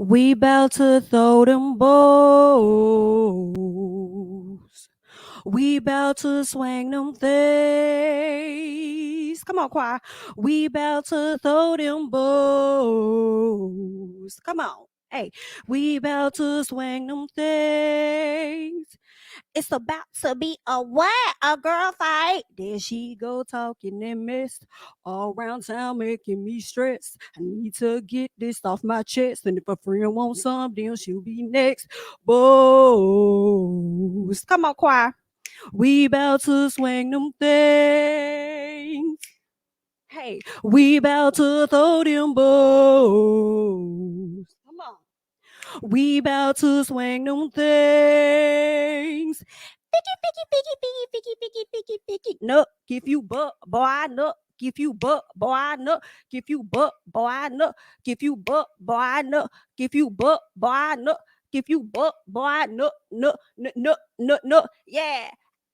We bout to throw them bows. We bout to swing them things. Come on, choir. We bout to throw them bows. Come on. Hey, we bout to swing them things. It's about to be a what? A girl fight. There she go talking and mess all around town, making me stressed. I need to get this off my chest. And if a friend wants some, then she'll be next. Bows. Come on, choir. We about to swing them things. Hey, we about to throw them bows. Come on. We about to swing them things. Picky. No, give you buck, boy, no. Give you buck, boy, no. Give you buck, boy, no. Give you buck, boy, no. Give you buck, boy, no. Give you buck, boy, no. Yeah.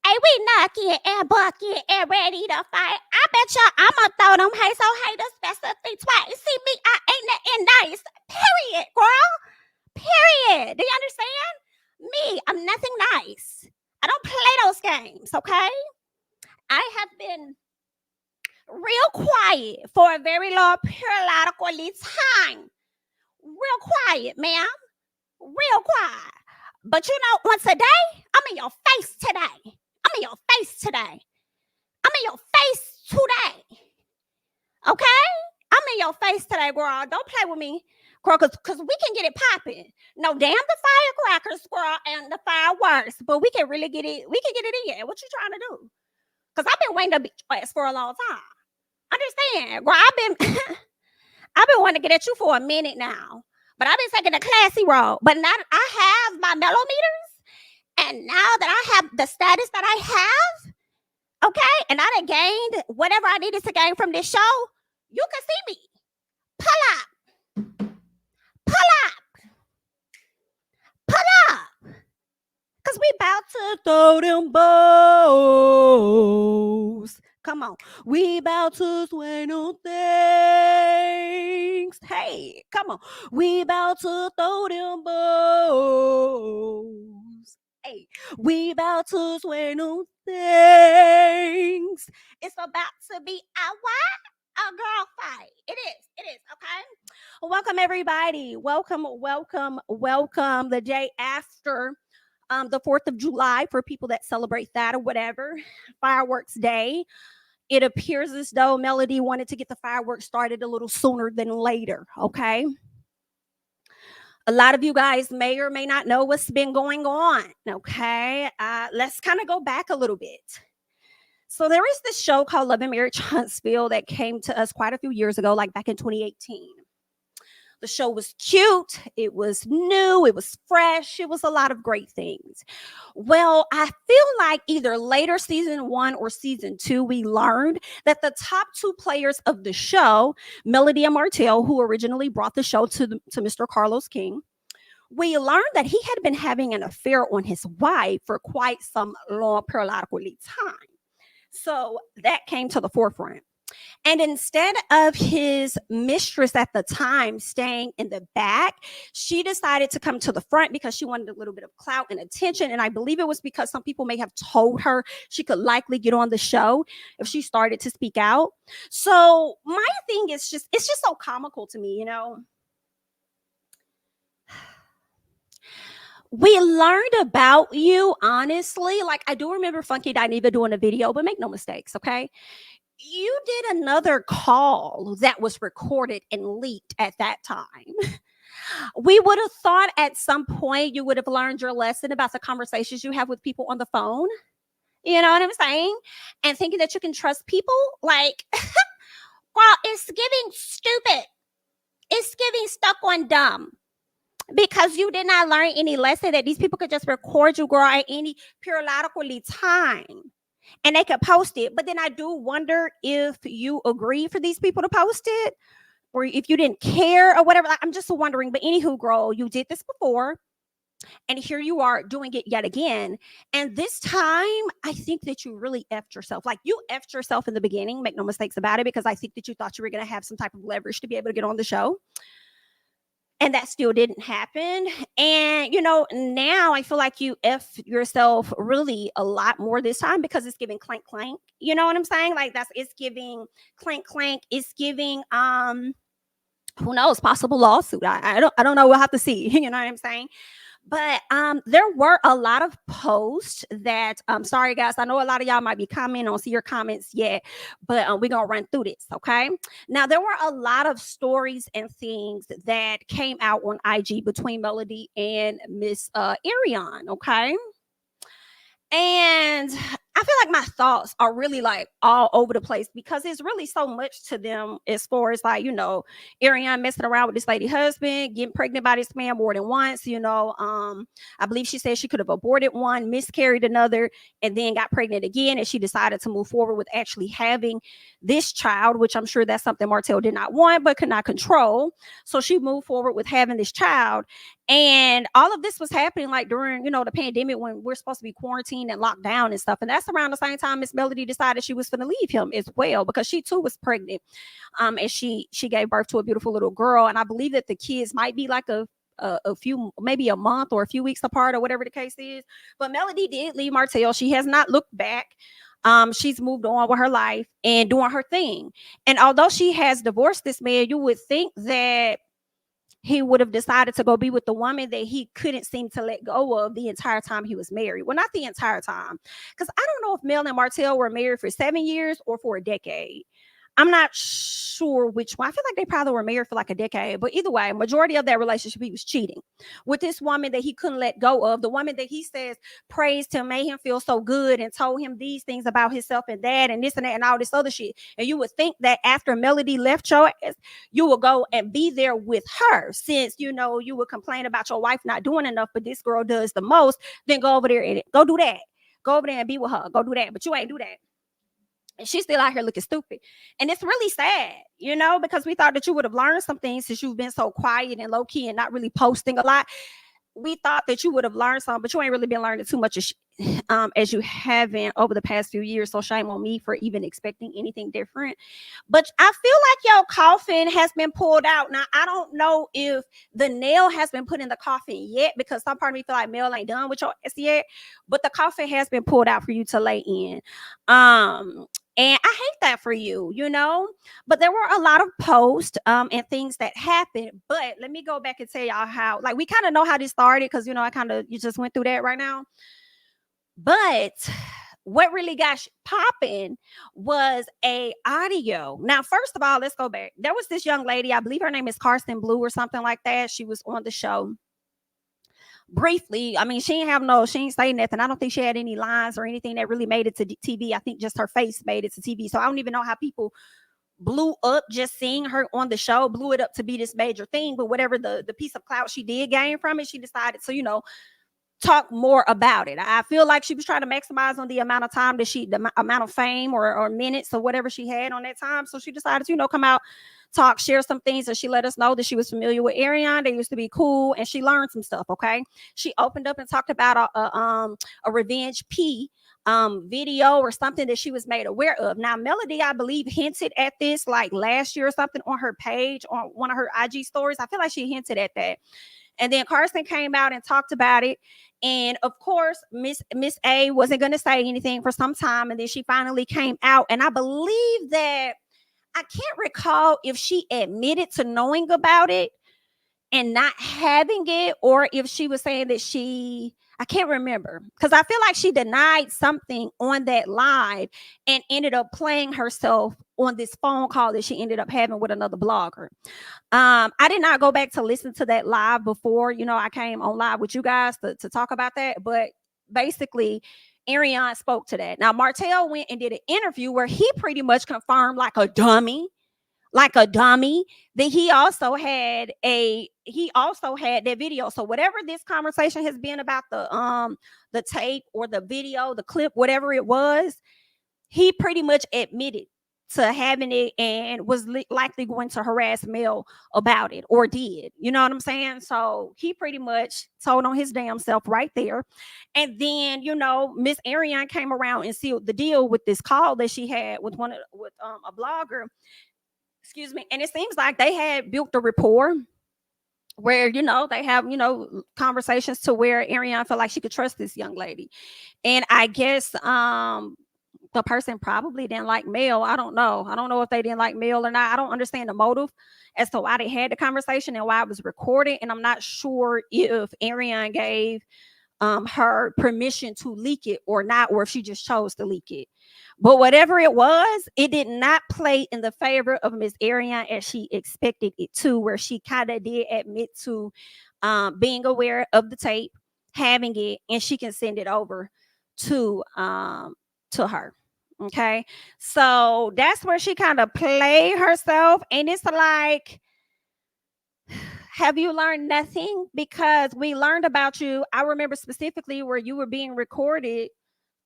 Hey, we knocking and bucking and ready to fight. I bet y'all I'ma throw them haters specifically twice. See me, I ain't nothing nice. Period, girl. Period. Do you understand? Me, I'm nothing nice. I don't play those games, okay? I have been real quiet for a very long periodical time. Real quiet, ma'am. Real quiet. But you know, once a day, I'm in your face today. I'm in your face today. I'm in your face today. Okay? I'm in your face today, girl. Don't play with me. Girl, because we can get it popping. No, damn the firecrackers, girl, and the fireworks. But we can really get it. We can get it in. What you trying to do? Because I've been waiting to be choice for a long time. Understand? Girl, I've been wanting to get at you for a minute now. But I've been taking the classy road. But now I have my millimeters. And now that I have the status that I have, okay, and I done gained whatever I needed to gain from this show, you can see me. Pull up. Because we about to throw them bows. Come on. We about to swing them things. Hey, come on. We about to throw them bows. Hey, we about to swing them things. It's about to be a what? A girl fight. It is, okay? Welcome, everybody. Welcome. The day after the 4th of July for people that celebrate that or whatever. Fireworks Day. It appears as though Melody wanted to get the fireworks started a little sooner than later, okay? A lot of you guys may or may not know what's been going on, okay? Let's kind of go back a little bit. So there is this show called Love and Marriage Huntsville that came to us quite a few years ago, like back in 2018. The show was cute. It was new. It was fresh. It was a lot of great things. Well, I feel like either later season 1 or season 2, we learned that the top 2 players of the show, Melody and Martell, who originally brought the show to Mr. Carlos King, we learned that he had been having an affair on his wife for quite some long periodical time. So that came to the forefront. And instead of his mistress at the time staying in the back, she decided to come to the front because she wanted a little bit of clout and attention. And I believe it was because some people may have told her she could likely get on the show if she started to speak out. So my thing is it's just so comical to me, you know. We learned about you, honestly. Like, I do remember Funky Dineva doing a video, but make no mistakes, okay? You did another call that was recorded and leaked at that time. We would have thought at some point you would have learned your lesson about the conversations you have with people on the phone. You know what I'm saying? And thinking that you can trust people. Like, girl, it's giving stupid. It's giving stuck on dumb. Because you did not learn any lesson that these people could just record you, girl, at any periodically time. And they could post it. But then I do wonder if you agree for these people to post it or if you didn't care or whatever. I'm just wondering. But anywho, girl, you did this before. And here you are doing it yet again. And this time, I think that you really effed yourself. Like, you effed yourself in the beginning. Make no mistakes about it. Because I think that you thought you were going to have some type of leverage to be able to get on the show. And that still didn't happen. And now I feel like you F yourself really a lot more this time, because it's giving clank clank. You know what I'm saying? Like, it's giving clank clank. It's giving who knows, possible lawsuit. I don't know. We'll have to see. You know what I'm saying? But there were a lot of posts that sorry guys, I know a lot of y'all might be commenting. I don't see your comments yet, but we're gonna run through this. Okay, now there were a lot of stories and things that came out on IG between Melody and Miss Arrione. Okay, and I feel like my thoughts are really like all over the place, because it's really so much to them, as far as like, Arrione messing around with this lady husband, getting pregnant by this man more than once. I believe she said she could have aborted one, miscarried another, and then got pregnant again. And she decided to move forward with actually having this child, which I'm sure that's something Martell did not want but could not control. So she moved forward with having this child. And all of this was happening like during, the pandemic, when we're supposed to be quarantined and locked down and stuff. And that's around the same time Miss Melody decided she was going to leave him as well, because she too was pregnant. And she gave birth to a beautiful little girl. And I believe that the kids might be like a few, maybe a month or a few weeks apart, or whatever the case is. But Melody did leave Martell. She has not looked back. She's moved on with her life and doing her thing. And although she has divorced this man, you would think that he would have decided to go be with the woman that he couldn't seem to let go of the entire time he was married. Well, not the entire time, because I don't know if Mel and Martell were married for 7 years or for a decade. I'm not sure which one. I feel like they probably were married for like a decade, but either way, majority of that relationship, he was cheating with this woman that he couldn't let go of, the woman that he says praised him, made him feel so good, and told him these things about himself and that and this and that and all this other shit. And you would think that after Melody left your ass, you would go and be there with her, since you would complain about your wife not doing enough, but this girl does the most. Then go over there and go do that. Go over there and be with her. Go do that. But you ain't do that. And she's still out here looking stupid. And it's really sad, because we thought that you would have learned some things, since you've been so quiet and low key and not really posting a lot. We thought that you would have learned something, but you ain't really been learning too much as you haven't over the past few years. So shame on me for even expecting anything different. But I feel like your coffin has been pulled out. Now, I don't know if the nail has been put in the coffin yet, because some part of me feel like Mel ain't done with your ass yet. But the coffin has been pulled out for you to lay in. And I hate that for you, but there were a lot of posts and things that happened. But let me go back and tell y'all how, like, we kind of know how this started, because, you just went through that right now. But what really got popping was a audio. Now, first of all, let's go back. There was this young lady, I believe her name is Karsten Blue or something like that. She was on the show briefly. I mean, she ain't say nothing. I don't think she had any lines or anything that really made it to TV. I think just her face made it to TV. So I don't even know how people blew up just seeing her on the show, blew it up to be this major thing. But whatever the piece of clout she did gain from it, she decided to, talk more about it. I feel like she was trying to maximize on the amount of time that the amount of fame or minutes or whatever she had on that time. So she decided to, come out, talk, share some things, and she let us know that she was familiar with Arrione. They used to be cool, and she learned some stuff. Okay, she opened up and talked about a revenge P video or something that she was made aware of. Now, Melody, I believe, hinted at this like last year or something on her page, on one of her IG stories. I feel like she hinted at that. And then Karsten came out and talked about it. And of course, Miss A wasn't going to say anything for some time. And then she finally came out. And I believe that, I can't recall if she admitted to knowing about it and not having it, or if she was saying that I can't remember, because I feel like she denied something on that live and ended up playing herself on this phone call that she ended up having with another blogger. I did not go back to listen to that live before, I came on live with you guys to talk about that. But basically, Arrione spoke to that. Now, Martell went and did an interview where he pretty much confirmed like a dummy, that he also had that video. So whatever this conversation has been about the tape or the video, the clip, whatever it was, he pretty much admitted to having it and was likely going to harass Mel about it, or did. You know what I'm saying? So he pretty much told on his damn self right there. And then, Miss Arrione came around and sealed the deal with this call that she had with a blogger. Excuse me. And it seems like they had built a rapport. where, they have, conversations to where Arrione felt like she could trust this young lady. And I guess the person probably didn't like Mel. I don't know if they didn't like Mel or not. I don't understand the motive as to why they had the conversation and why it was recorded. And I'm not sure if Arrione gave her permission to leak it or not, or if she just chose to leak it. But whatever it was, it did not play in the favor of Miss Arrione as she expected it to, where she kind of did admit to being aware of the tape, having it, and she can send it over to her. Okay, so that's where she kind of played herself, and it's like, have you learned nothing? Because we learned about you. I remember specifically where you were being recorded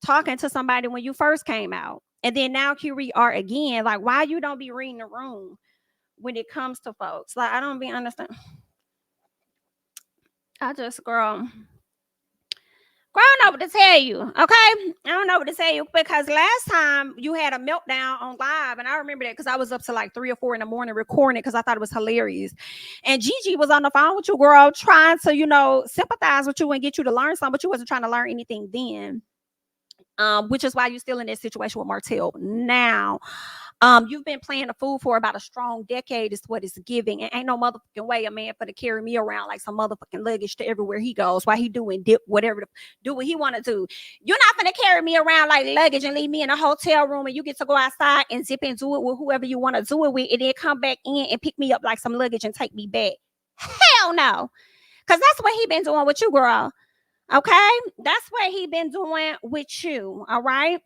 talking to somebody when you first came out. And then now here we are again. Like, why you don't be reading the room when it comes to folks? Like, I don't be understand. I just, girl, I don't know what to tell you, okay? I don't know what to tell you, because last time you had a meltdown on live, and I remember that because I was up to like 3 or 4 in the morning recording it because I thought it was hilarious. And Gigi was on the phone with you, girl, trying to, sympathize with you and get you to learn something, but you wasn't trying to learn anything then. Which is why you're still in this situation with Martell now. You've been playing the fool for about a strong decade is what it's giving. And ain't no motherfucking way a man for to carry me around like some motherfucking luggage to everywhere he goes while he doing whatever, do what he want to do. You're not gonna carry me around like luggage and leave me in a hotel room and you get to go outside and zip and do it with whoever you want to do it with, and then come back in and pick me up like some luggage and take me back. Hell no. Because that's what he been doing with you, girl. Okay, that's what he been doing with you. All right.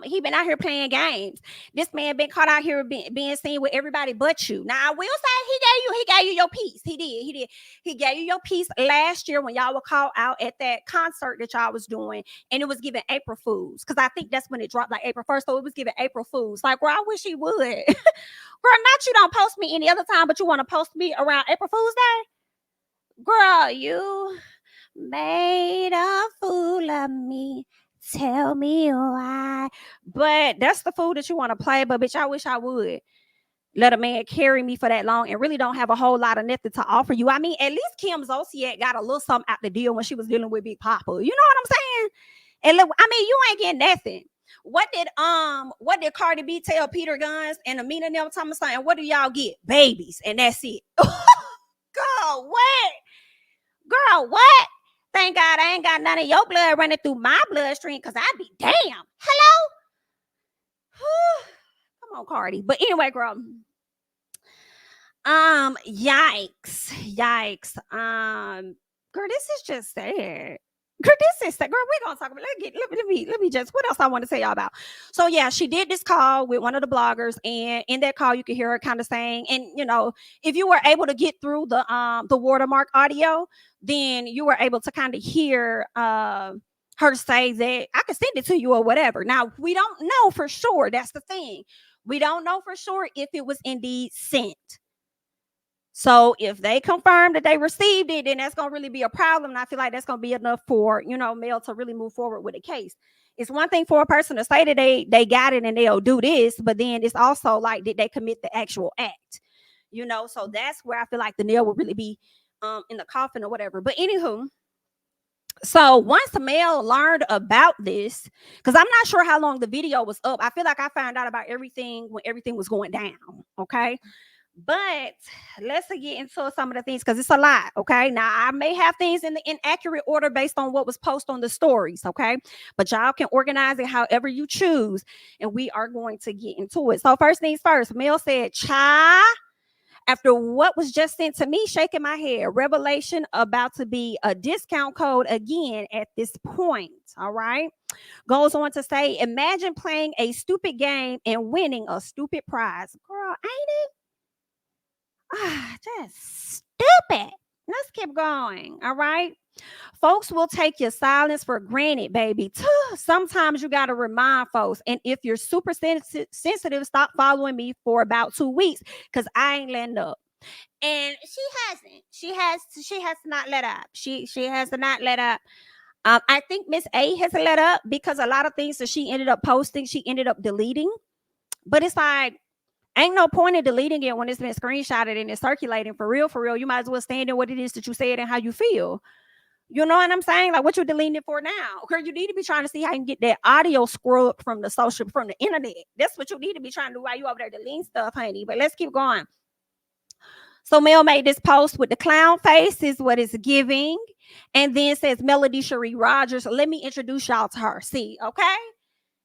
He been out here playing games. This man been caught out here being seen with everybody but you. Now I will say he gave you your piece. He did. He gave you your piece last year when y'all were called out at that concert that y'all was doing, and it was giving April Fools, because I think that's when it dropped, like April 1st. So it was giving April Fools. Like, girl, I wish he would. Girl, not you don't post me any other time, but you want to post me around April Fool's Day. Girl, you made a fool of me. Tell me why. But that's the fool that you want to play. But bitch, I wish I would let a man carry me for that long and really don't have a whole lot of nothing to offer you. I mean, at least Kim Zolciak got a little something out the deal when she was dealing with Big Papa. You know what I'm saying? And look, I mean, you ain't getting nothing. What did Cardi B tell Peter Guns and Amina Never Thomas? And what do y'all get? Babies, and that's it. Girl, what? Girl, what? Thank God I ain't got none of your blood running through my bloodstream, because I'd be damn. Hello? Come on, Cardi. But anyway, girl. Yikes. Girl, this is just sad. Girl, this is sad. Girl, we're gonna talk about let me just, what else I want to tell y'all about. So yeah, she did this call with one of the bloggers, and in that call you could hear her kind of saying, and if you were able to get through the watermark audio, then you were able to kind of hear her say that I could send it to you or whatever. Now, we don't know for sure. That's the thing. We don't know for sure if it was indeed sent. So if they confirm that they received it, then that's going to really be a problem. And I feel like that's going to be enough for, Mel to really move forward with a case. It's one thing for a person to say that they got it and they'll do this, but then it's also like, did they commit the actual act? So that's where I feel like the nail will really be in the coffin or whatever. But anywho, so once Mel learned about this, because I'm not sure how long the video was up, I feel like I found out about everything when everything was going down. Okay. But let's get into some of the things, because it's a lot. Okay. Now, I may have things in the inaccurate order based on what was posted on the stories. Okay. But y'all can organize it however you choose. And we are going to get into it. So first things first, Mel said, "Cha, after what was just sent to me, shaking my head. Revelation about to be a discount code again at this point." All right. Goes on to say, "Imagine playing a stupid game and winning a stupid prize." Girl, ain't it? Just stupid. Let's keep going. All right. Folks will take your silence for granted, baby. Sometimes you got to remind folks. And if you're super sensitive, stop following me for about 2 weeks, because I ain't letting up. And she hasn't. She has not let up. She has not let up. I think Miss A has let up, because a lot of things that she ended up posting, she ended up deleting. But it's like, Ain't no point in deleting it when it's been screenshotted and it's circulating. For real, you might as well stand in what it is that you said and how you feel. You know what I'm saying? Like, what you deleting it for now? Because you need to be trying to see how you can get that audio scrubbed from the internet. That's what you need to be trying to do while you over there deleting stuff, honey. But let's keep going. So Mel made this post with the clown face is what it's giving. And then says Melody Shari Rogers. Let me introduce y'all to her. See, okay?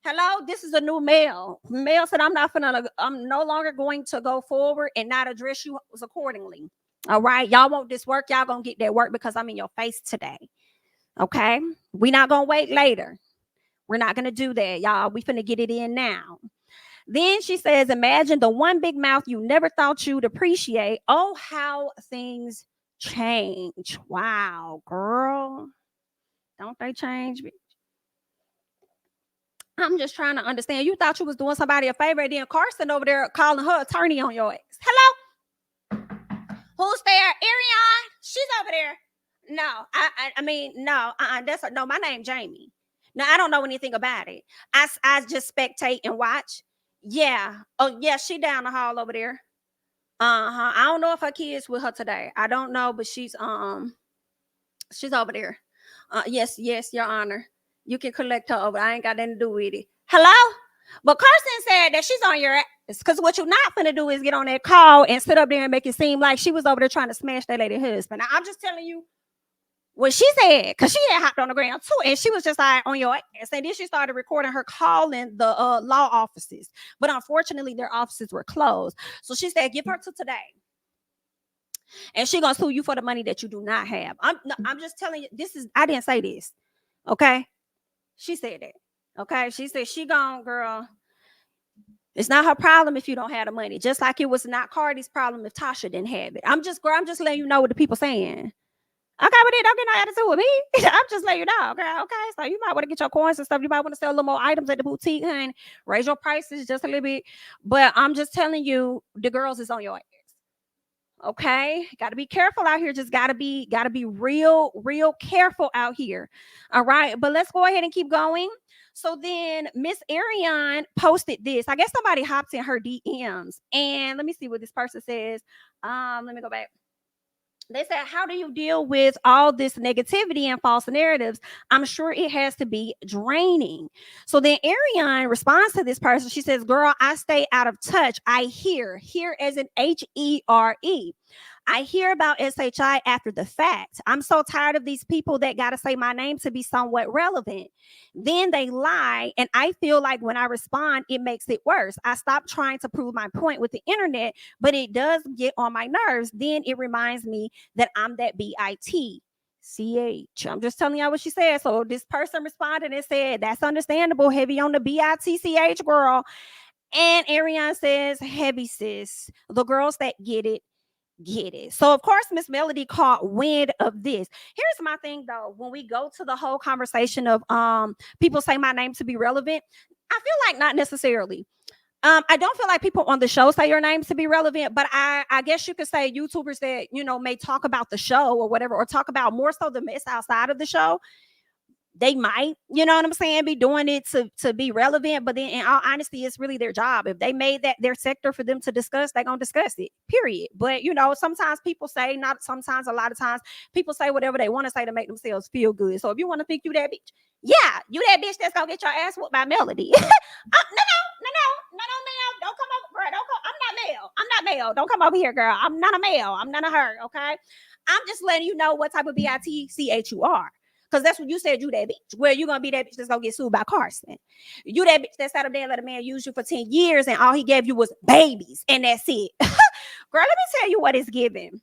Hello, this is a new Mel. Mel said, I'm no longer going to go forward and not address you accordingly. All right, y'all want this work, y'all gonna get that work because I'm in your face today. Okay, we not gonna wait later. We're not gonna do that, y'all. We finna get it in now. Then she says, imagine the one big mouth you never thought you'd appreciate. Oh, how things change. Wow, girl. Don't they change? I'm just trying to understand. You thought you was doing somebody a favor, and then Carson over there calling her attorney on your ex. Hello? Who's there? Arrione? She's over there. No, I mean, no, no, my name Jamie. No, I don't know anything about it. I just spectate and watch. Yeah. Oh, yeah, she down the hall over there. I don't know if her kids with her today. I don't know, but she's over there. Yes, Your Honor. You can collect her over. I ain't got nothing to do with it. Hello? But Carson said that she's on your ass. Because what you're not going to do is get on that call and sit up there and make it seem like she was over there trying to smash that lady husband. Now, I'm just telling you what she said, because she had hopped on the ground too. And she was just like on your ass. And then she started recording her calling the law offices. But unfortunately, their offices were closed. So she said, give her to today. And she going to sue you for the money that you do not have. I'm just telling you, I didn't say this. Okay? She said that. Okay? She said she gone, girl. It's not her problem if you don't have the money. Just like it was not Cardi's problem if Tasha didn't have it. I'm just letting you know what the people saying. Okay, but it don't get no attitude with me. I'm just letting you know. Okay. So you might want to get your coins and stuff. You might want to sell a little more items at the boutique, honey. Raise your prices just a little bit. But I'm just telling you, the girls is on your ass. Okay, got to be careful out here. Just gotta be real careful out here. All right, but let's go ahead and keep going. So then Miss Arrione posted this. I guess somebody hopped in her DMs, and let me see what this person says. Let me go back. They said, how do you deal with all this negativity and false narratives? I'm sure it has to be draining. So then Arrione responds to this person. She says, girl, I stay out of touch. I hear as in HERE. I hear about SHI after the fact. I'm so tired of these people that got to say my name to be somewhat relevant. Then they lie. And I feel like when I respond, it makes it worse. I stopped trying to prove my point with the internet, but it does get on my nerves. Then it reminds me that I'm that BITCH. I'm just telling y'all what she said. So this person responded and said, that's understandable. Heavy on the BITCH, girl. And Arrione says, heavy sis. The girls that get it. So of course Miss Melody caught wind of this. Here's my thing though, when we go to the whole conversation of people say my name to be relevant, I feel like not necessarily. I don't feel like people on the show say your name to be relevant, but I guess you could say YouTubers that, may talk about the show or whatever, or talk about more so the mess outside of the show. They might, you know what I'm saying, be doing it to be relevant. But then in all honesty, it's really their job. If they made that their sector for them to discuss, they're going to discuss it, period. But, sometimes people say, not sometimes, a lot of times, people say whatever they want to say to make themselves feel good. So if you want to think you that bitch, yeah, you that bitch that's going to get your ass whooped by Melody. No, ma'am. Don't come over, girl. I'm not male. Don't come over here, girl. I'm not a male. I'm none of her, okay? I'm just letting you know what type of BITCH you are. Because that's what you said, you that bitch. Well, you're going to be that bitch that's going to get sued by Carson. You that bitch that sat up there and let a man use you for 10 years and all he gave you was babies. And that's it. Girl, let me tell you what it's giving.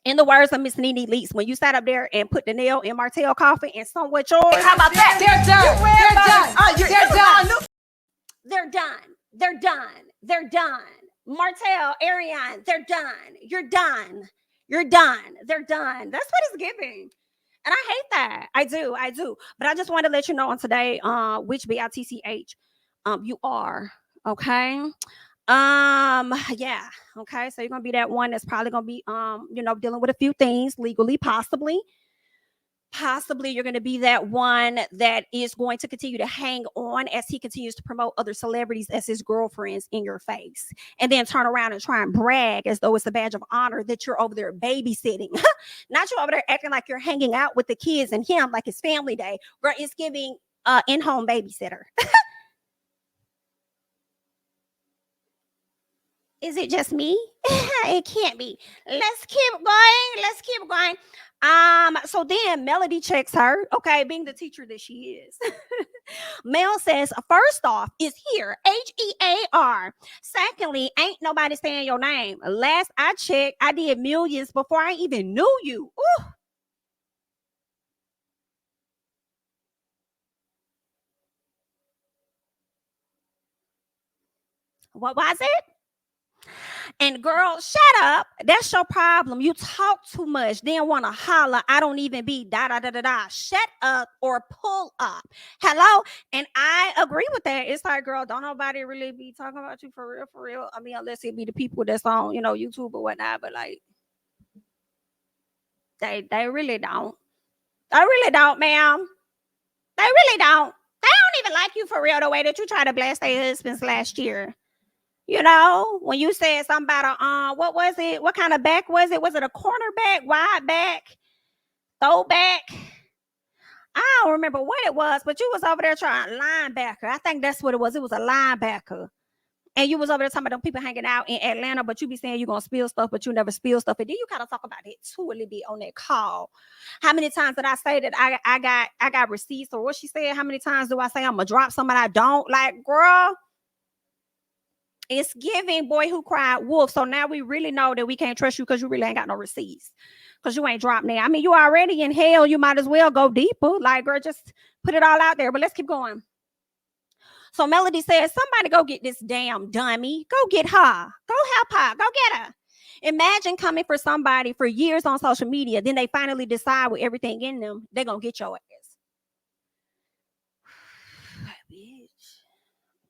In the words of Miss Nene Leaks, when you sat up there and put the nail in Martell coffin and somewhat yours. How about that? They're done. Martell, Arrione, they're done. You're done. They're done. That's what it's giving. And I hate that. I do. But I just wanted to let you know on today, which BITCH you are. Okay. Yeah. Okay. So you're gonna be that one that's probably gonna be dealing with a few things legally, possibly. Possibly you're going to be that one that is going to continue to hang on as he continues to promote other celebrities as his girlfriends in your face, and then turn around and try and brag as though it's a badge of honor that you're over there babysitting. Not you over there acting like you're hanging out with the kids and him like it's family day. Girl, it's giving in-home babysitter. Is it just me? It can't be. Let's keep going. Let's keep going. So then Melody checks her, okay, being the teacher that she is. Mel says, first off, it's here, HEAR. Secondly, ain't nobody saying your name. Last I checked, I did millions before I even knew you. Ooh. What was it? And girl, shut up. That's your problem. You talk too much, then want to holler. I don't even be da da da da da. Shut up or pull up. Hello? And I agree with that. It's like, girl, don't nobody really be talking about you for real, for real. I mean, unless it be the people that's on, YouTube or whatnot. But like, they really don't. They really don't, ma'am. They really don't. They don't even like you for real the way that you try to blast their husbands last year. When you said something about what was it? What kind of back was it? Was it a cornerback, wide back, throwback? I don't remember what it was, but you was over there trying linebacker. I think that's what it was. It was a linebacker. And you was over there talking about them people hanging out in Atlanta, but you be saying you're going to spill stuff, but you never spill stuff. And then you kind of talk about it too a little bit on that call. How many times did I say that I got receipts, or what she said? How many times do I say I'm going to drop something I don't? Like, girl, it's giving boy who cried wolf. So now we really know that we can't trust you because you really ain't got no receipts. Because you ain't dropped there. I mean, you already in hell. You might as well go deeper. Like, girl, just put it all out there. But let's keep going. So Melody says, somebody go get this damn dummy. Go get her. Go help her. Go get her. Imagine coming for somebody for years on social media. Then they finally decide with everything in them, they're going to get your ass. Bitch.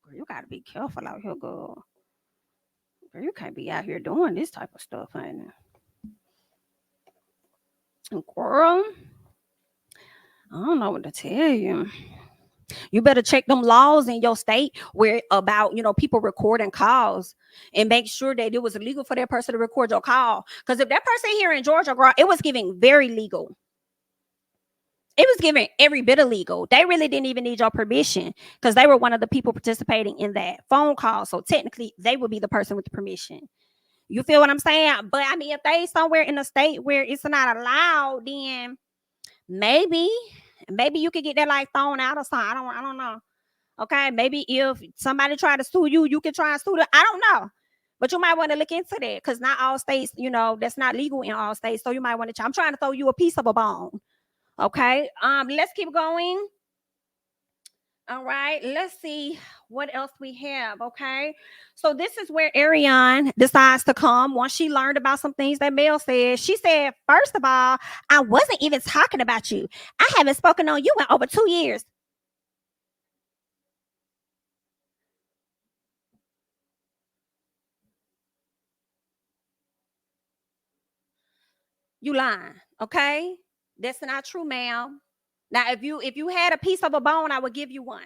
Girl, you got to be careful out here, girl. Girl, you can't be out here doing this type of stuff, ain't it? Girl, I don't know what to tell you. You better check them laws in your state where about, people recording calls, and make sure that it was illegal for that person to record your call. Because if that person here in Georgia, girl, it was giving very legal. It was giving every bit illegal. They really didn't even need your permission because they were one of the people participating in that phone call. So technically, they would be the person with the permission. You feel what I'm saying? But I mean, if they somewhere in a state where it's not allowed, then maybe you could get that like thrown out or something. I don't know. Okay, maybe if somebody try to sue you, you can try and sue them. I don't know. But you might want to look into that because not all states, that's not legal in all states. So you might want to try. I'm trying to throw you a piece of a bone. Okay. Let's keep going. All right, let's see what else we have. Okay, so this is where Arrione decides to come once she learned about some things that Mel said. She said, first of all, I wasn't even talking about you. I haven't spoken on you in over 2 years. You lying, okay? That's not true, ma'am. Now, if you had a piece of a bone, I would give you one.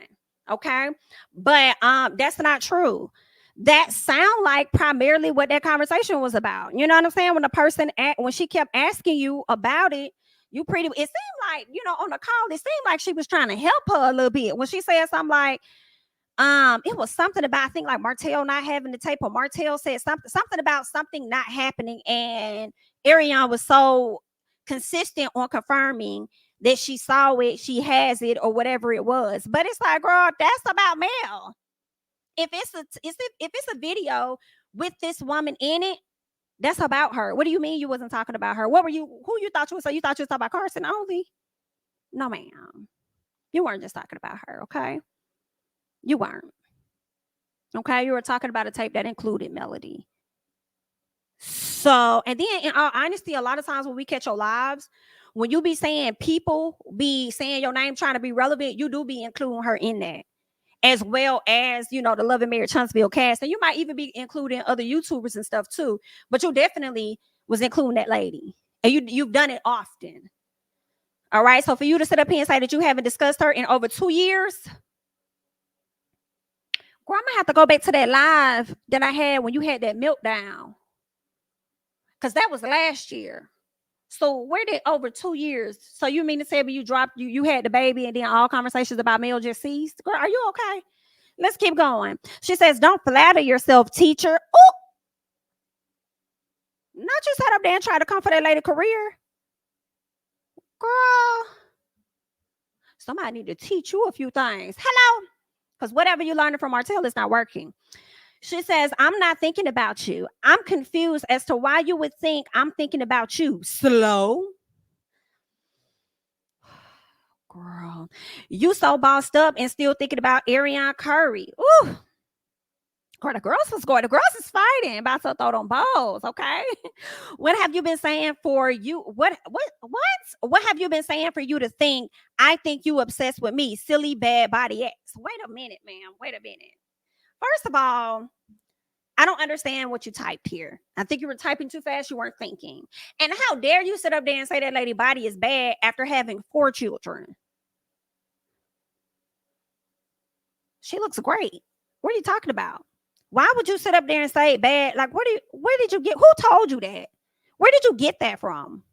Okay. But that's not true. That sound like primarily what that conversation was about. You know what I'm saying? When the person when she kept asking you about it, it seemed like, on the call, it seemed like she was trying to help her a little bit. When she said something like, it was something about, I think, like Martell not having the tape, or Martell said something about something not happening, and Arrione was so consistent on confirming that she saw it, she has it, or whatever it was. But it's like, girl, that's about Mel. If it's a video with this woman in it, that's about her. What do you mean you wasn't talking about her? Who you thought you was? So you thought you was talking about Carson only? No, ma'am. You weren't just talking about her, okay? You weren't. Okay, you were talking about a tape that included Melody. So, and then in all honesty, a lot of times when we catch your lives, when you be saying people be saying your name trying to be relevant, you do be including her in that, as well as, the Love and Marriage Huntsville cast. And you might even be including other YouTubers and stuff too, but you definitely was including that lady. And you've done it often. All right. So for you to sit up here and say that you haven't discussed her in over 2 years, girl, I'm gonna have to go back to that live that I had when you had that meltdown. Because that was last year. So where did over 2 years? So you mean to say you dropped you had the baby and then all conversations about Mel just ceased? Girl, are you okay? Let's keep going. She says, don't flatter yourself, teacher. Oh, not just sat up there and try to come for that lady career. Girl, somebody need to teach you a few things. Hello? Because whatever you learned from Martell is not working. She says, I'm not thinking about you. I'm confused as to why you would think I'm thinking about you. Slow. Girl, you so bossed up and still thinking about Arrione Curry. Ooh. Girl, the girls is fighting about to throw them balls, okay? What have you been saying for you? What have you been saying for you to think I think you obsessed with me? Silly bad body X. Wait a minute, ma'am. Wait a minute. First of all, I don't understand what you typed here. I think you were typing too fast. You weren't thinking. And how dare you sit up there and say that lady body is bad after having 4 children? She looks great. What are you talking about? Why would you sit up there and say bad? Like, where did you get? Who told you that? Where did you get that from?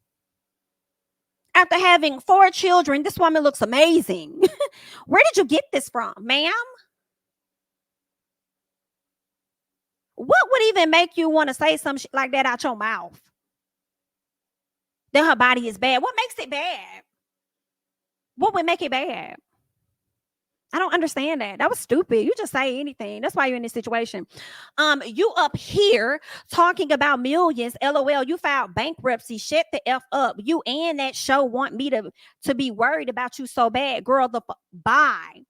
After having 4 children, this woman looks amazing. Where did you get this from, ma'am? What would even make you want to say some shit like that out your mouth? That her body is bad. What makes it bad? What would make it bad? I don't understand that. That was stupid. You just say anything. That's why you're in this situation. You up here talking about millions. LOL. You filed bankruptcy. Shut the F up. You and that show want me to be worried about you so bad, girl. Bye.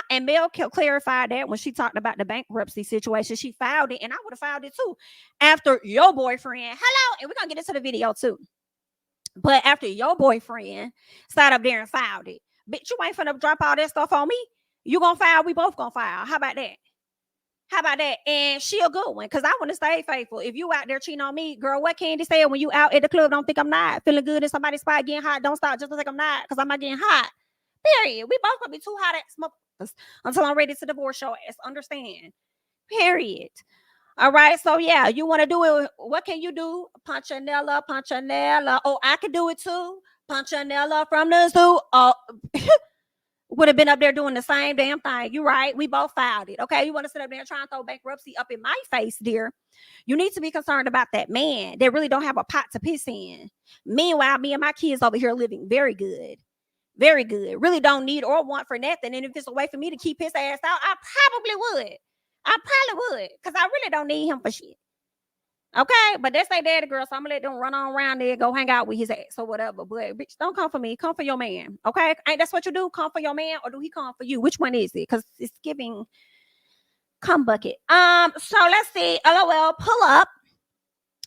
And Mel clarified that when she talked about the bankruptcy situation. She filed it, and I would have filed it too after your boyfriend. Hello, and we're gonna get into the video too. But after your boyfriend sat up there and filed it, bitch, you ain't finna drop all that stuff on me. You gonna file? We both gonna file. How about that? How about that? And she a good one, because I want to stay faithful. If you out there cheating on me, girl, what Candiace said when you out at the club, don't think I'm not. Feeling good in somebody's spot, getting hot, don't stop just to think I'm not, because I'm not getting hot. Period. We both gonna be too hot at smoke until I'm ready to divorce your ass. Understand? Period. All right. So yeah, you want to do it. What can you do? Punchinella. Oh, I can do it too. Punchinella from the zoo. Oh, would have been up there doing the same damn thing. You right. We both filed it. Okay. You want to sit up there and try and throw bankruptcy up in my face, dear? You need to be concerned about that man. They really don't have a pot to piss in. Meanwhile, me and my kids over here living very good. Very good. Really don't need or want for nothing. And if it's a way for me to keep his ass out, I probably would. I probably would. Because I really don't need him for shit. Okay? But that's their daddy, girl. So I'm going to let them run on around there and go hang out with his ass or whatever. But bitch, don't come for me. Come for your man. Okay? Ain't that's what you do? Come for your man, or do he come for you? Which one is it? Because it's giving cum bucket. So let's see. LOL, pull up.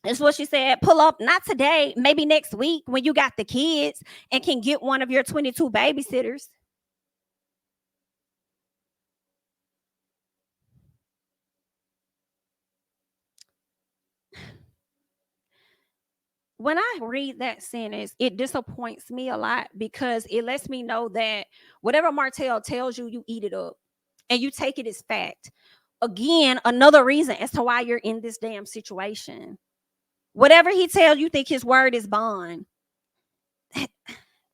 That's what she said. Pull up, not today, maybe next week when you got the kids and can get one of your 22 babysitters. When I read that sentence, it disappoints me a lot, because it lets me know that whatever Martell tells you, you eat it up and you take it as fact. Again, another reason as to why you're in this damn situation. Whatever he tells you, think his word is bond.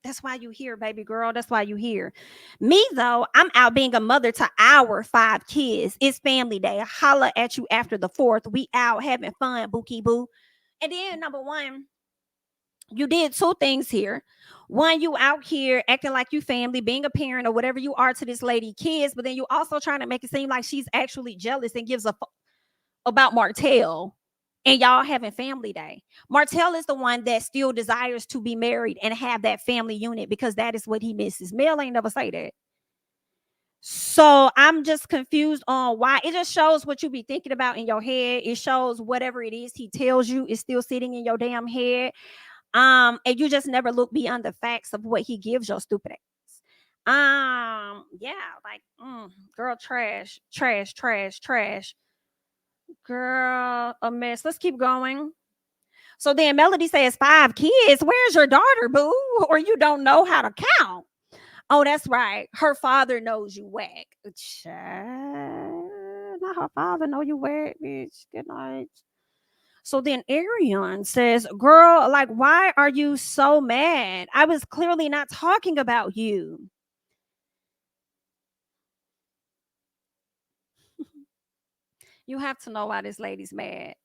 That's why you here, baby girl. That's why you here. Me, though, I'm out being a mother to our 5 kids. It's family day. Holla at you after the 4th. We out having fun, bookie boo. And then, number one, you did 2 things here. One, you out here acting like you family, being a parent or whatever you are to this lady kids, but then you also trying to make it seem like she's actually jealous and gives a fuck about Martell. And y'all having family day. Martell is the one that still desires to be married and have that family unit, because that is what he misses. Mel ain't never say that. So I'm just confused on why. It just shows what you be thinking about in your head. It shows whatever it is he tells you is still sitting in your damn head. And you just never look beyond the facts of what he gives your stupid ass. Yeah, like, girl, trash. Girl, a mess. Let's keep going. So then Melody says 5 kids. Where's your daughter, boo? Or you don't know how to count. Oh, that's right. Her father knows you whack. Child, not her father know you whack, bitch. Good night. So then Arrione says, girl, like, why are you so mad? I was clearly not talking about you. You have to know why this lady's mad.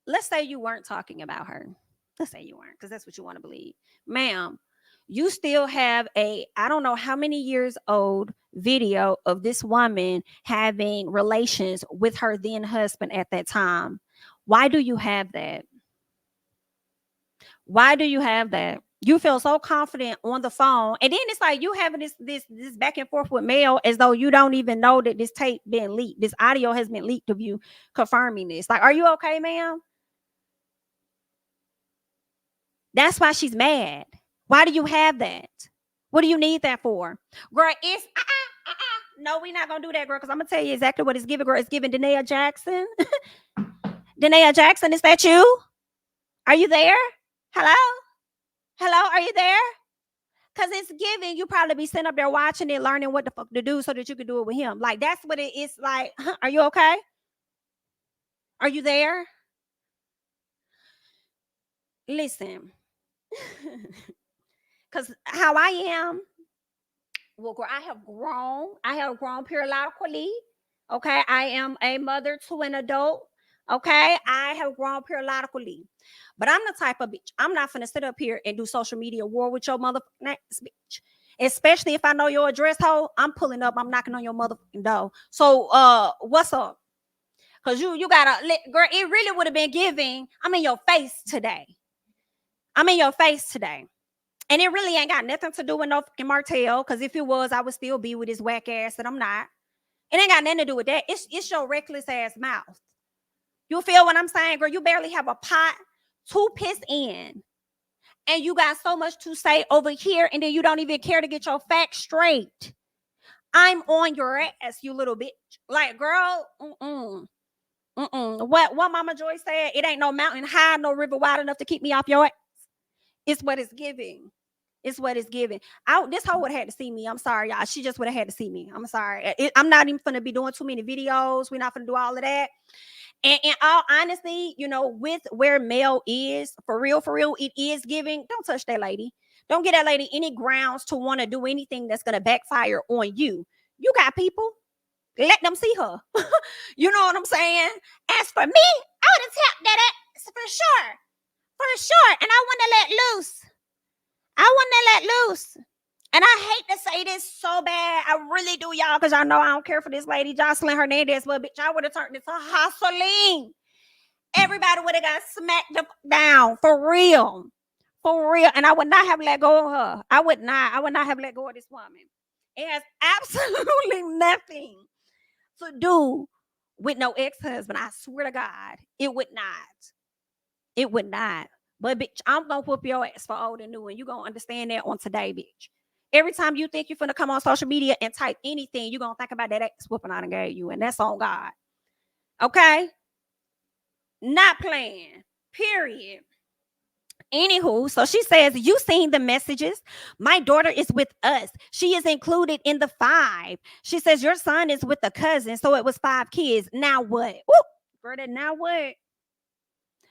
Let's say you weren't talking about her. Let's say you weren't, because that's what you want to believe. Ma'am, you still have a, I don't know how many years old video of this woman having relations with her then husband at that time. Why do you have that? Why do you have that? You feel so confident on the phone, and then it's like you having this back and forth with Mel as though you don't even know that this tape been leaked. This audio has been leaked of you confirming this. Like, are you okay, ma'am? That's why she's mad. Why do you have that? What do you need that for? Girl, it's no, we're not gonna do that, girl, because I'm gonna tell you exactly what it's giving, girl. It's giving Danae Jackson. Danae Jackson, is that you? Are you there? Hello? Hello, are you there? Because it's giving, you probably be sitting up there watching it, learning what the fuck to do so that you can do it with him. Like, that's what it is like. Are you okay? Are you there? Listen. Because how I am, well, I have grown periodically. Okay, I am a mother to an adult. Okay, I have grown periodically, but I'm the type of bitch. I'm not gonna sit up here and do social media war with your motherfucking ass, bitch. Especially if I know your address, hoe. I'm pulling up. I'm knocking on your motherfucking door. So, what's up? Cause you gotta, girl. It really would have been giving. I'm in your face today. I'm in your face today. And it really ain't got nothing to do with no fucking Martell. Because if it was, I would still be with his whack ass that I'm not. It ain't got nothing to do with that. It's your reckless ass mouth. You feel what I'm saying, girl? You barely have a pot to piss in. And you got so much to say over here. And then you don't even care to get your facts straight. I'm on your ass, you little bitch. Like, girl, What Mama Joy said, it ain't no mountain high, no river wide enough to keep me off your ass. It's what it's giving. It's what it's giving. This hoe would have had to see me. I'm sorry, y'all. She just would have had to see me. I'm sorry. I'm not even gonna be doing too many videos. We're not gonna do all of that. And in all honesty, with where Mel is, for real, it is giving. Don't touch that lady. Don't get that lady any grounds to want to do anything that's gonna backfire on you. You got people. Let them see her. You know what I'm saying? As for me, I would have tapped that ass for sure. For sure. And I want to let loose. And I hate to say this so bad. I really do, y'all, because y'all know I don't care for this lady, Jocelyn Hernandez. But bitch, I would have turned into hustling. Everybody would have got smacked down. For real. And I would not have let go of her. I would not have let go of this woman. It has absolutely nothing to do with no ex-husband. I swear to God, it would not. But bitch, I'm gonna whoop your ass for old and new, and you gonna understand that on today, bitch. Every time you think you're finna come on social media and type anything, you're gonna think about that ass whooping I done gave you, and that's on God. Okay? Not playing. Period. Anywho, so she says, you seen the messages. My daughter is with us. She is included in the 5. She says, your son is with a cousin. So it was 5 kids. Now what? Woo! Girl, now what?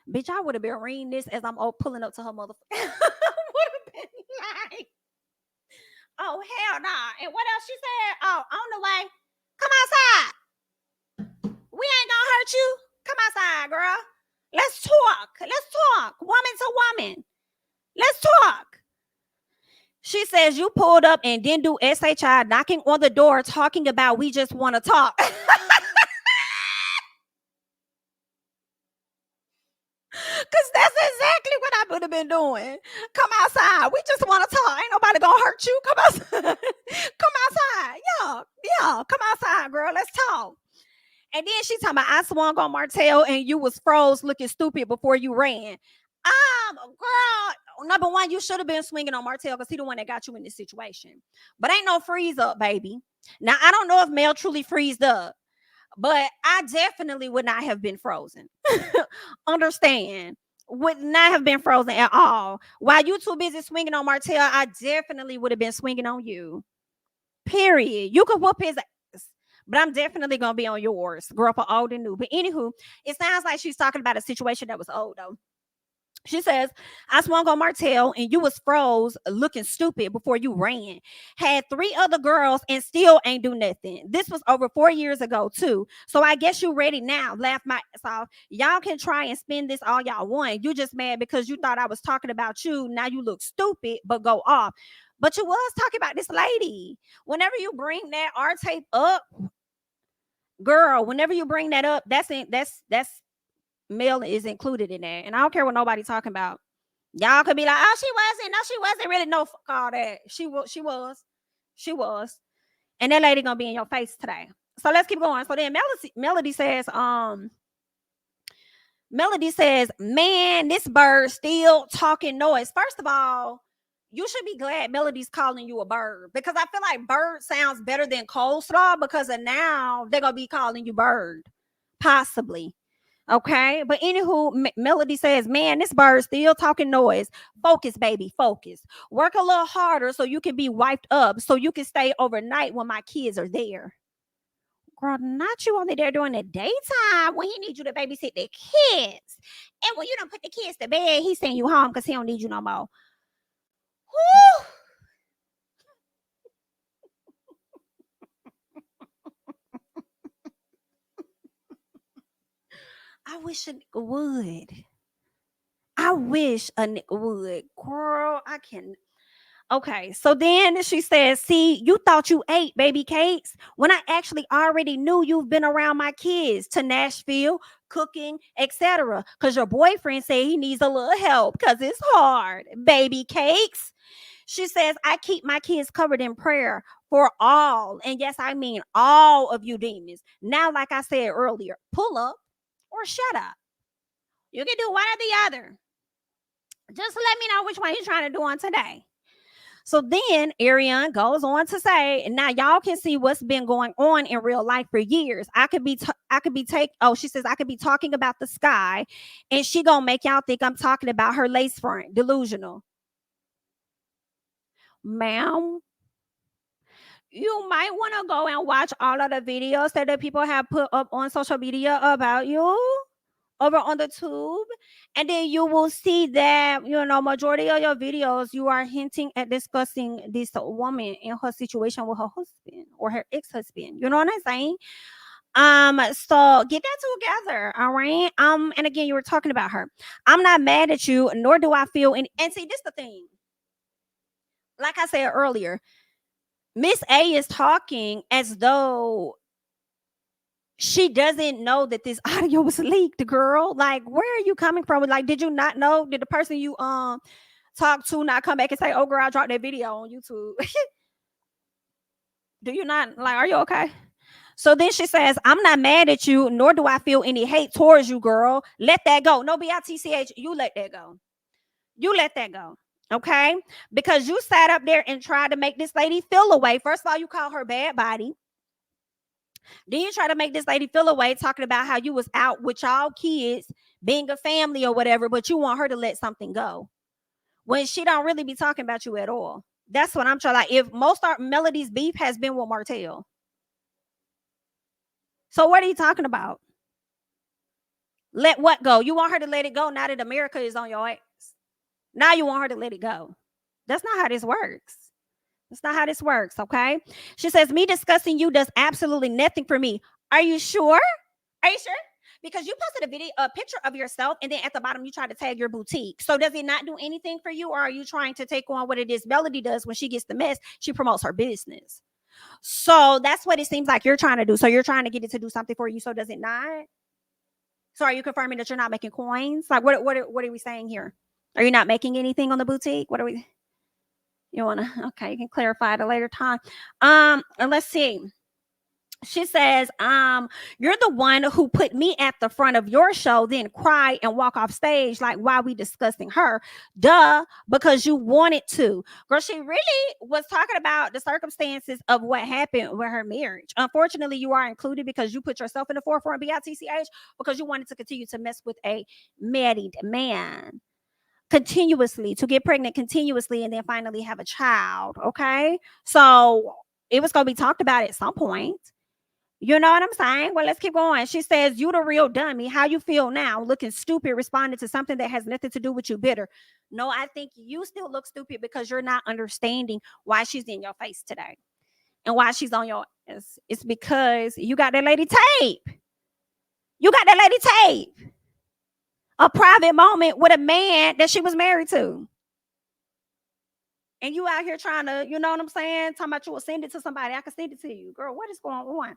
Bitch, I would have been reading this as I'm pulling up to her motherfucker. Would have been like, oh, hell nah. And what else she said? Oh, on the way. Come outside. We ain't gonna hurt you. Come outside, girl. Let's talk. Woman to woman. Let's talk. She says you pulled up and didn't do SHI, knocking on the door, talking about we just want to talk. Because that's exactly what I would have been doing. Come outside. We just want to talk. Ain't nobody gonna hurt you. Come outside. Come outside. Yeah. Come outside, girl. Let's talk. And then she talking about I swung on Martell and you was froze looking stupid before you ran. Girl, number one, you should have been swinging on Martell because he the one that got you in this situation. But ain't no freeze up, baby. Now, I don't know if Mel truly freezed up, but I definitely would not have been frozen. Understand. would not have been frozen at all. While you too busy swinging on Martell, I definitely would have been swinging on you. Period. You could whoop his ass, but I'm definitely gonna be on yours, girl, for old and new. But anywho, it sounds like she's talking about a situation that was old though. She says, I swung on Martell and you was froze looking stupid before you ran. Had 3 other girls and still ain't do nothing. This was over 4 years ago, too. So I guess you ready now. Laugh my ass off. Y'all can try and spin this all y'all want. You just mad because you thought I was talking about you. Now you look stupid, but go off. But you was talking about this lady. Whenever you bring that R tape up, girl, whenever you bring that up, that's male is included in that. And I don't care what nobody talking about. Y'all could be like, oh, she wasn't. No, she wasn't really. No, fuck all that. She was. She was. She was. And that lady gonna be in your face today. So let's keep going. So then Melody says, man, this bird still talking noise. First of all, you should be glad Melody's calling you a bird, because I feel like bird sounds better than coleslaw, because of now they're gonna be calling you bird, possibly. Okay, but anywho, Melody says, man, this bird still talking noise. Focus, baby, focus. Work a little harder so you can be wiped up, so you can stay overnight when my kids are there. Girl, not you only there during the daytime when he needs you to babysit the kids. And when you don't put the kids to bed, he send you home because he don't need you no more. Whew. I wish a nigga would. I wish a nigga would. Girl, I can. Okay, so then she says, see, you thought you ate baby cakes when I actually already knew you've been around my kids to Nashville, cooking, etc. Because your boyfriend said he needs a little help because it's hard. Baby cakes. She says, I keep my kids covered in prayer for all. And yes, I mean all of you demons. Now, like I said earlier, pull up or shut up. You can do one or the other. Just let me know which one you're trying to do on today. So then Arrione goes on to say, now y'all can see what's been going on in real life for years. She says, I could be talking about the sky and she gonna make y'all think I'm talking about her lace front. Delusional. Ma'am, you might want to go and watch all of the videos that the people have put up on social media about you over on the tube, and then you will see that majority of your videos you are hinting at discussing this woman and her situation with her husband or her ex-husband. You know what I'm saying? So get that together, all right? And again, you were talking about her. I'm not mad at you, nor do I feel any. And see, this the thing. Like I said earlier, Miss A is talking as though she doesn't know that this audio was leaked, girl. Like, where are you coming from? Like, did you not know? Did the person you talked to not come back and say, oh girl, I dropped that video on YouTube? Do you not, like, are you okay? So then she says, I'm not mad at you, nor do I feel any hate towards you, girl. Let that go. No BITCH, you let that go. You let that go. Okay? Because you sat up there and tried to make this lady feel away. First of all, you call her bad body. Then you try to make this lady feel away, talking about how you was out with y'all kids, being a family or whatever, but you want her to let something go when she don't really be talking about you at all. That's what I'm trying. Like, if most of Melody's beef has been with Martell, so what are you talking about? Let what go? You want her to let it go now that America is on your ass. Now you want her to let it go. That's not how this works. That's not how this works, okay? She says, me discussing you does absolutely nothing for me. Are you sure? Are you sure? Because you posted a picture of yourself, and then at the bottom you try to tag your boutique. So does it not do anything for you, or are you trying to take on what it is Melody does when she gets the mess? She promotes her business. So that's what it seems like you're trying to do. So you're trying to get it to do something for you. So does it not? So are you confirming that you're not making coins? Like, what are we saying here? Are you not making anything on the boutique? What are we? You want to? Okay, you can clarify at a later time. Let's see. She says, you're the one who put me at the front of your show, then cry and walk off stage like why we discussing her. Duh, because you wanted to. Girl, she really was talking about the circumstances of what happened with her marriage. Unfortunately, you are included because you put yourself in the forefront, BITCH, because you wanted to continue to mess with a married man continuously, to get pregnant continuously, and then finally have a child. Okay. So it was going to be talked about at some point. You know what I'm saying? Well, let's keep going. She says, you the real dummy. How you feel now? Looking stupid, responding to something that has nothing to do with you, bitter. No, I think you still look stupid because you're not understanding why she's in your face today and why she's on your ass. It's because you got that lady tape. You got that lady tape. A private moment with a man that she was married to. And you out here trying to, you know what I'm saying? Talking about you will send it to somebody. I can send it to you. Girl, what is going on?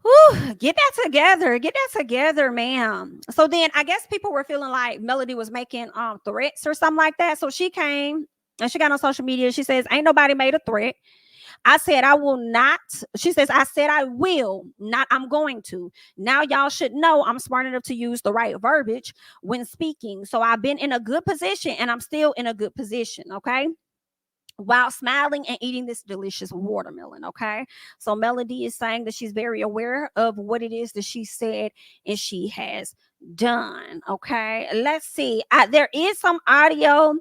Whew, get that together. Get that together, ma'am. So then I guess people were feeling like Melody was making threats or something like that. So she came and she got on social media. She says, ain't nobody made a threat. I said I will not. She says, I said I will not. I'm going to. Now y'all should know I'm smart enough to use the right verbiage when speaking. So I've been in a good position and I'm still in a good position. Okay. While smiling and eating this delicious watermelon. Okay. So Melody is saying that she's very aware of what it is that she said and she has done. Okay. Let's see. There is some audio.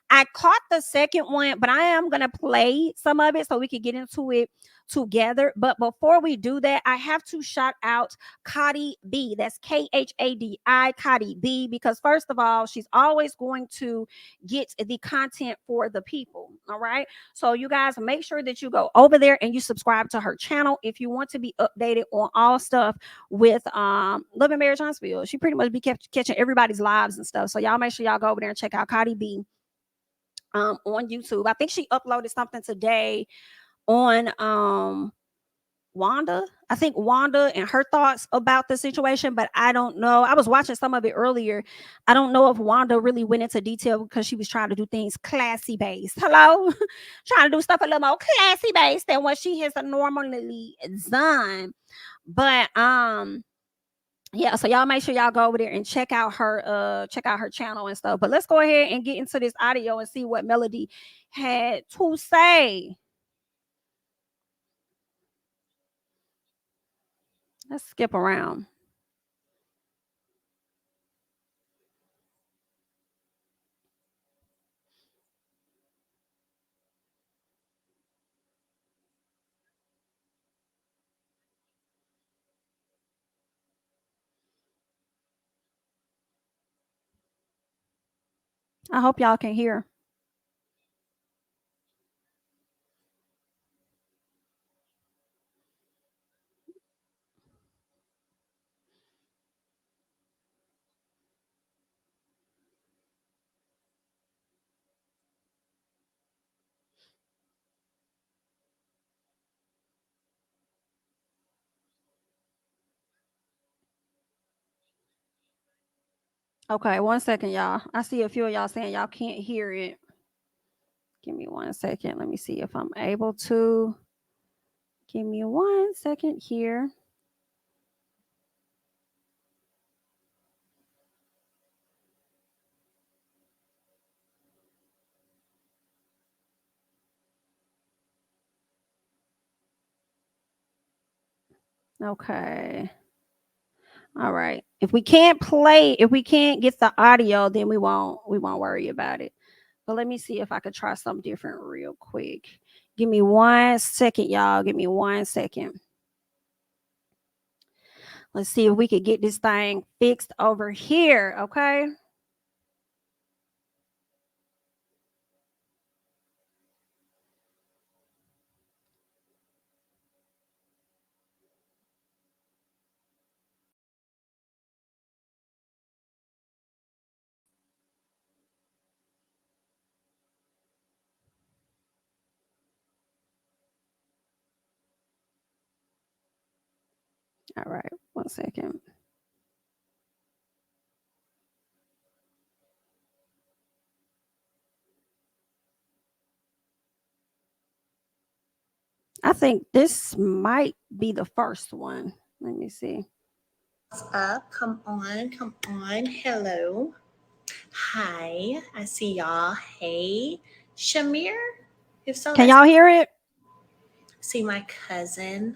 I caught the second one, but I am going to play some of it so we can get into it together. But before we do that, I have to shout out Cardi B. That's Khadi, Cardi B, because first of all, she's always going to get the content for the people. All right. So you guys make sure that you go over there and you subscribe to her channel if you want to be updated on all stuff with Love and Marriage Huntsville. She pretty much be catching everybody's lives and stuff. So y'all make sure y'all go over there and check out Cardi B on YouTube. I think she uploaded something today on Wanda. I think Wanda and her thoughts about the situation, but I don't know. I was watching some of it earlier. I don't know if Wanda really went into detail because she was trying to do things classy based. Hello? Trying to do stuff a little more classy based than what she has normally done. But yeah, so y'all make sure y'all go over there and check out her channel and stuff. But let's go ahead and get into this audio and see what Melody had to say. Let's skip around. I hope y'all can hear. Okay, 1 second, y'all. I see a few of y'all saying y'all can't hear it. Give me 1 second. Let me see if I'm able to. Give me 1 second here. Okay. All right. If we can't get the audio, then we won't worry about it. But let me see if I could try something different real quick. Give me 1 second, y'all. Give me 1 second. Let's see if we could get this thing fixed over here. Okay. All right. 1 second. I think this might be the first one. Let me see. What's up? Come on. Hello. Hi. I see y'all. Hey, Shamir. If so, Can y'all hear it? See my cousin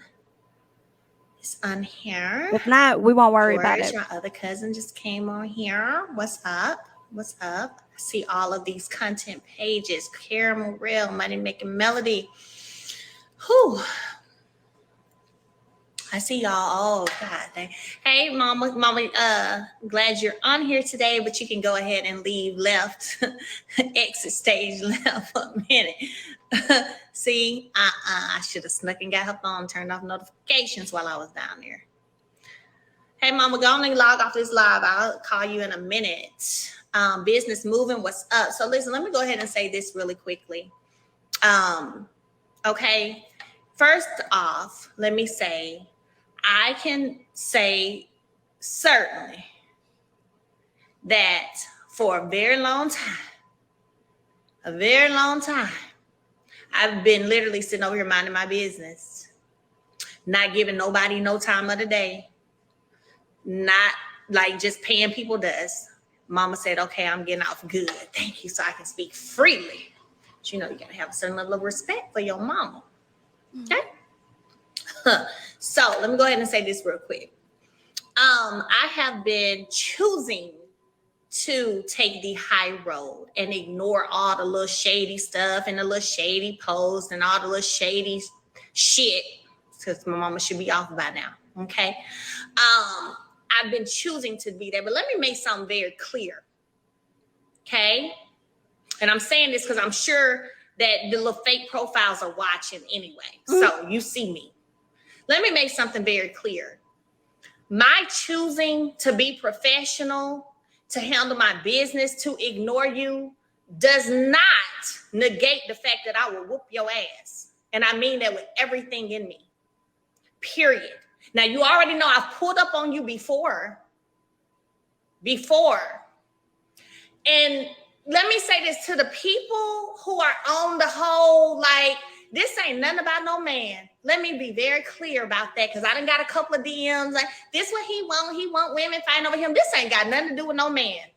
is on here. If not, we won't worry about it. My other cousin just came on here. What's up? I see all of these content pages. Caramel Real, Money Making Melody. Whew. I see y'all. Oh God. Hey, Mama. Glad you're on here today, but you can go ahead and leave left. Exit stage left for a minute. See, I should have snuck and got her phone, turned off notifications while I was down there. Hey, Mama, go on and log off this live. I'll call you in a minute. Business moving. What's up? So listen, let me go ahead and say this really quickly. Okay. First off, let me say, I can say certainly that for a very long time, I've been literally sitting over here minding my business, not giving nobody no time of the day, not like just paying people dust. Mama said, okay, I'm getting off good. Thank you. So I can speak freely. But you know, you got to have a certain level of respect for your mama. Okay. So let me go ahead and say this real quick. I have been choosing to take the high road and ignore all the little shady stuff and the little shady posts and all the little shady shit, because my mama should be off by now. Okay. I've been choosing to be there, but let me make something very clear. Okay. And I'm saying this because I'm sure that the little fake profiles are watching anyway. So you see me. Let me make something very clear. My choosing to be professional, to handle my business, to ignore you, does not negate the fact that I will whoop your ass. And I mean that with everything in me. Period. Now, you already know I've pulled up on you before. And let me say this to the people who are on the whole, like, this ain't nothing about no man. Let me be very clear about that, because I done got a couple of DMs like, this what he want women fighting over him. This ain't got nothing to do with no man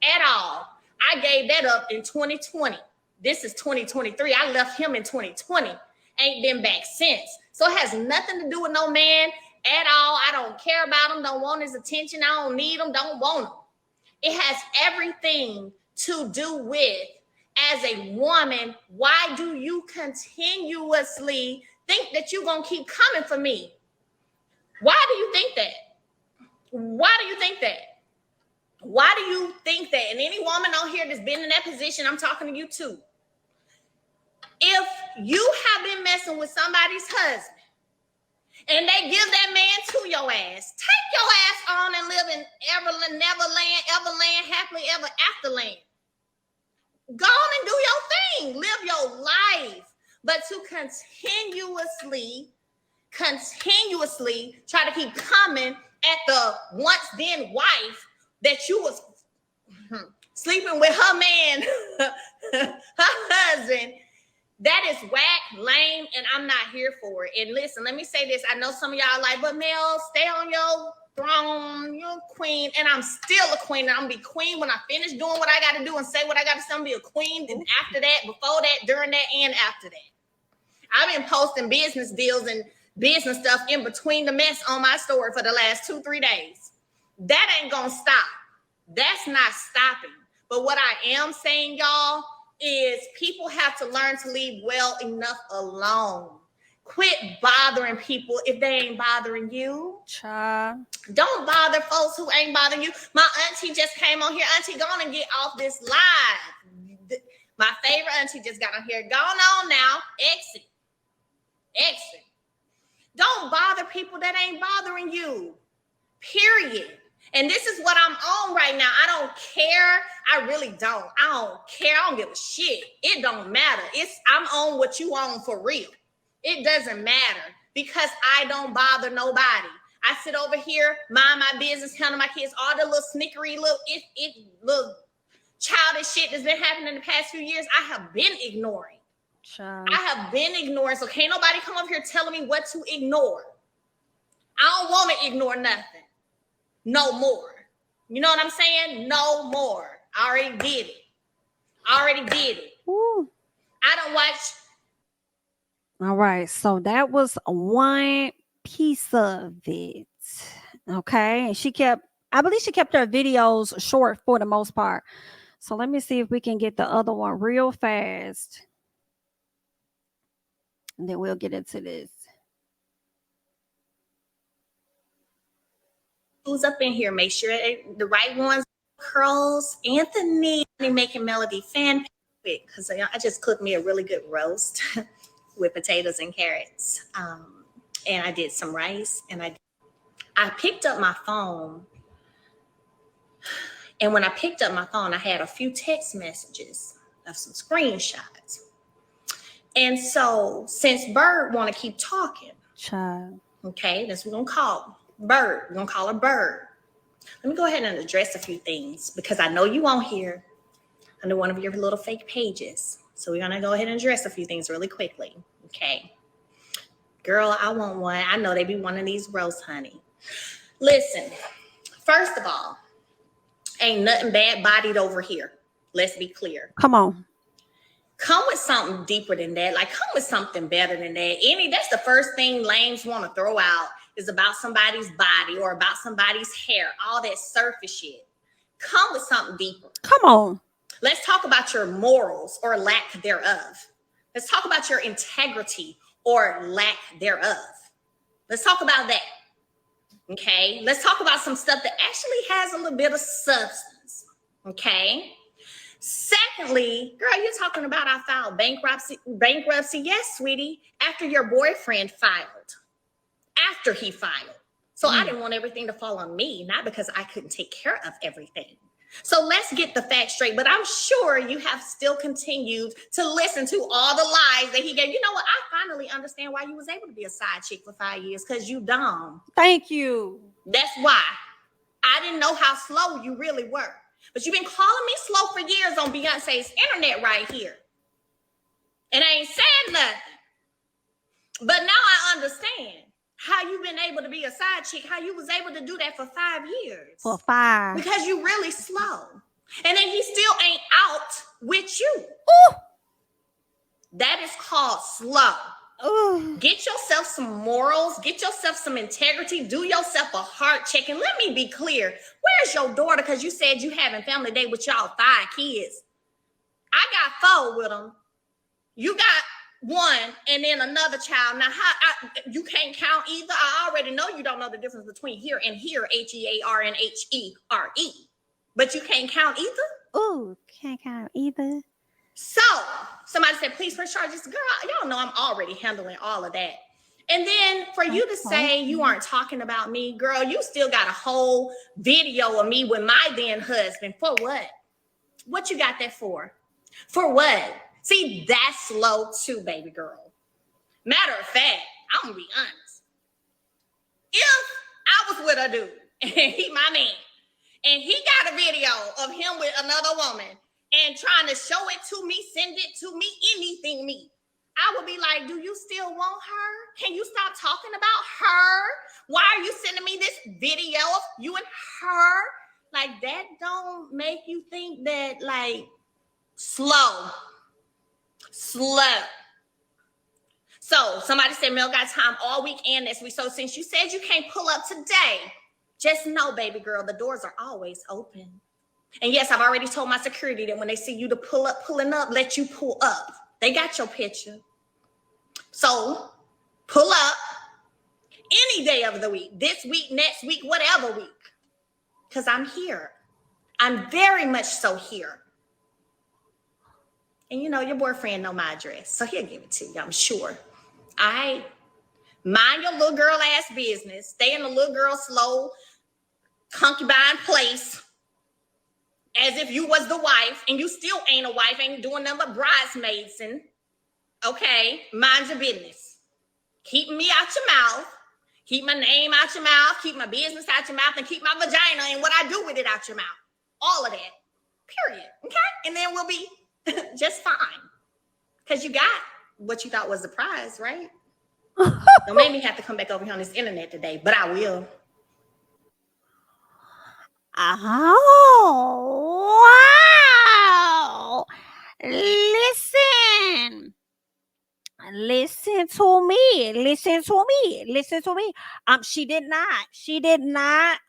at all. I gave that up in 2020. This is 2023. I left him in 2020. Ain't been back since. So it has nothing to do with no man at all. I don't care about him, don't want his attention. I don't need him, don't want him. It has everything to do with, as a woman, why do you continuously think that you're going to keep coming for me? Why do you think that? Why do you think that? Why do you think that? And any woman on here that's been in that position, I'm talking to you too. If you have been messing with somebody's husband and they give that man to your ass, take your ass on and live in Everland, happily ever after land. Go on and do your thing. Live your life. But to continuously try to keep coming at the once then wife that you was sleeping with her man, her husband, that is whack, lame, and I'm not here for it. And listen, let me say this. I know some of y'all like, but Mel, stay on your throne, you're a queen, and I'm still a queen, and I'm gonna be queen when I finish doing what I gotta do and say what I gotta say. I'm gonna be a queen, and after that, before that, during that, and after that. I've been posting business deals and business stuff in between the mess on my story for the last 2-3 days. That ain't gonna stop. That's not stopping. But what I am saying, y'all, is people have to learn to leave well enough alone. Quit bothering people if they ain't bothering you. Child. Don't bother folks who ain't bothering you. My auntie just came on here. Auntie, go on and get off this live. My favorite auntie just got on here. Go on now. Exit. Don't bother people that ain't bothering you. Period. And this is what I'm on right now. I don't care. I really don't. I don't care. I don't give a shit. It don't matter. I'm on what you on for real. It doesn't matter because I don't bother nobody. I sit over here, mind my business, handle my kids, all the little snickery, little childish shit that's been happening in the past few years, I have been ignoring. Child. I have been ignored, so can't nobody come up here telling me what to ignore. I don't want to ignore nothing. No more. You know what I'm saying? No more. I already did it. Woo. I don't watch. All right. So that was one piece of it. Okay. And I believe she kept her videos short for the most part. So let me see if we can get the other one real fast. And then we'll get into this. Who's up in here? Make sure the right ones. Curls. Anthony making Melody fan quick because I just cooked me a really good roast with potatoes and carrots. And I did some rice, and I picked up my phone. And when I picked up my phone, I had a few text messages of some screenshots. And so since Bird want to keep talking, Child. okay, that's what we're going to call Bird. We're going to call her Bird. Let me go ahead and address a few things because I know you won't hear under one of your little fake pages. So we're going to go ahead and address a few things really quickly. Okay. Girl, I want one. I know they be wanting these roasts, honey. Listen, first of all, ain't nothing bad bodied over here. Let's be clear. Come on. Come with something deeper than that. Like, come with something better than that. That's the first thing lames want to throw out is about somebody's body or about somebody's hair. All that surface shit. Come with something deeper. Come on. Let's talk about your morals or lack thereof. Let's talk about your integrity or lack thereof. Let's talk about that. Okay? Let's talk about some stuff that actually has a little bit of substance. Okay? Secondly, girl, you're talking about I filed bankruptcy. Yes, sweetie, after your boyfriend filed. After he filed. So I didn't want everything to fall on me, not because I couldn't take care of everything. So let's get the facts straight. But I'm sure you have still continued to listen to all the lies that he gave. You know what? I finally understand why you was able to be a side chick for 5 years, because you dumb. Thank you. That's why. I didn't know how slow you really were. But you've been calling me slow for years on Beyonce's internet right here. And I ain't said nothing. But now I understand how you've been able to be a side chick, how you was able to do that for 5 years. For 5. Because you really slow. And then he still ain't out with you. Ooh. That is called slow. Ooh. Get yourself some morals. Get yourself some integrity. Do yourself a heart check. And let me be clear. Where's your daughter? Because you said you having family day with y'all 5 kids. I got 4 with them. You got 1 and then another child. Now, you can't count either. I already know you don't know the difference between here and here, HEAR and HERE. But you can't count either? Ooh, can't count either. So, somebody said, please press charges. Girl, y'all know I'm already handling all of that. And then for you to say you aren't talking about me, girl, you still got a whole video of me with my then husband. For what? What you got that for? For what? See, that's slow too, baby girl. Matter of fact, I'm going to be honest. If I was with a dude, and he my man, and he got a video of him with another woman, and trying to show it to me, send it to me, anything me, I would be like, do you still want her? Can you stop talking about her? Why are you sending me this video of you and her? Like, that don't make you think that, like, slow. So somebody said Mel got time all week and this week. So since you said you can't pull up today, just know, baby girl, the doors are always open. And yes, I've already told my security that when they see you to pulling up, let you pull up. They got your picture. So pull up any day of the week, this week, next week, whatever week, because I'm here. I'm very much so here. And you know, your boyfriend know my address, so he'll give it to you, I'm sure. All right? Mind your little girl ass business. Stay in the little girl slow concubine place as if you was the wife, and you still ain't a wife, ain't doing nothing but bridesmaids. And okay, mind your business. Keep me out your mouth. Keep my name out your mouth. Keep my business out your mouth, and keep my vagina and what I do with it out your mouth. All of that. Period. Okay? And then we'll be just fine. Because you got what you thought was the prize, right? Don't make me have to come back over here on this internet today, but I will. Oh, wow. Listen. Listen to me. Listen to me. Listen to me. She did not. She did not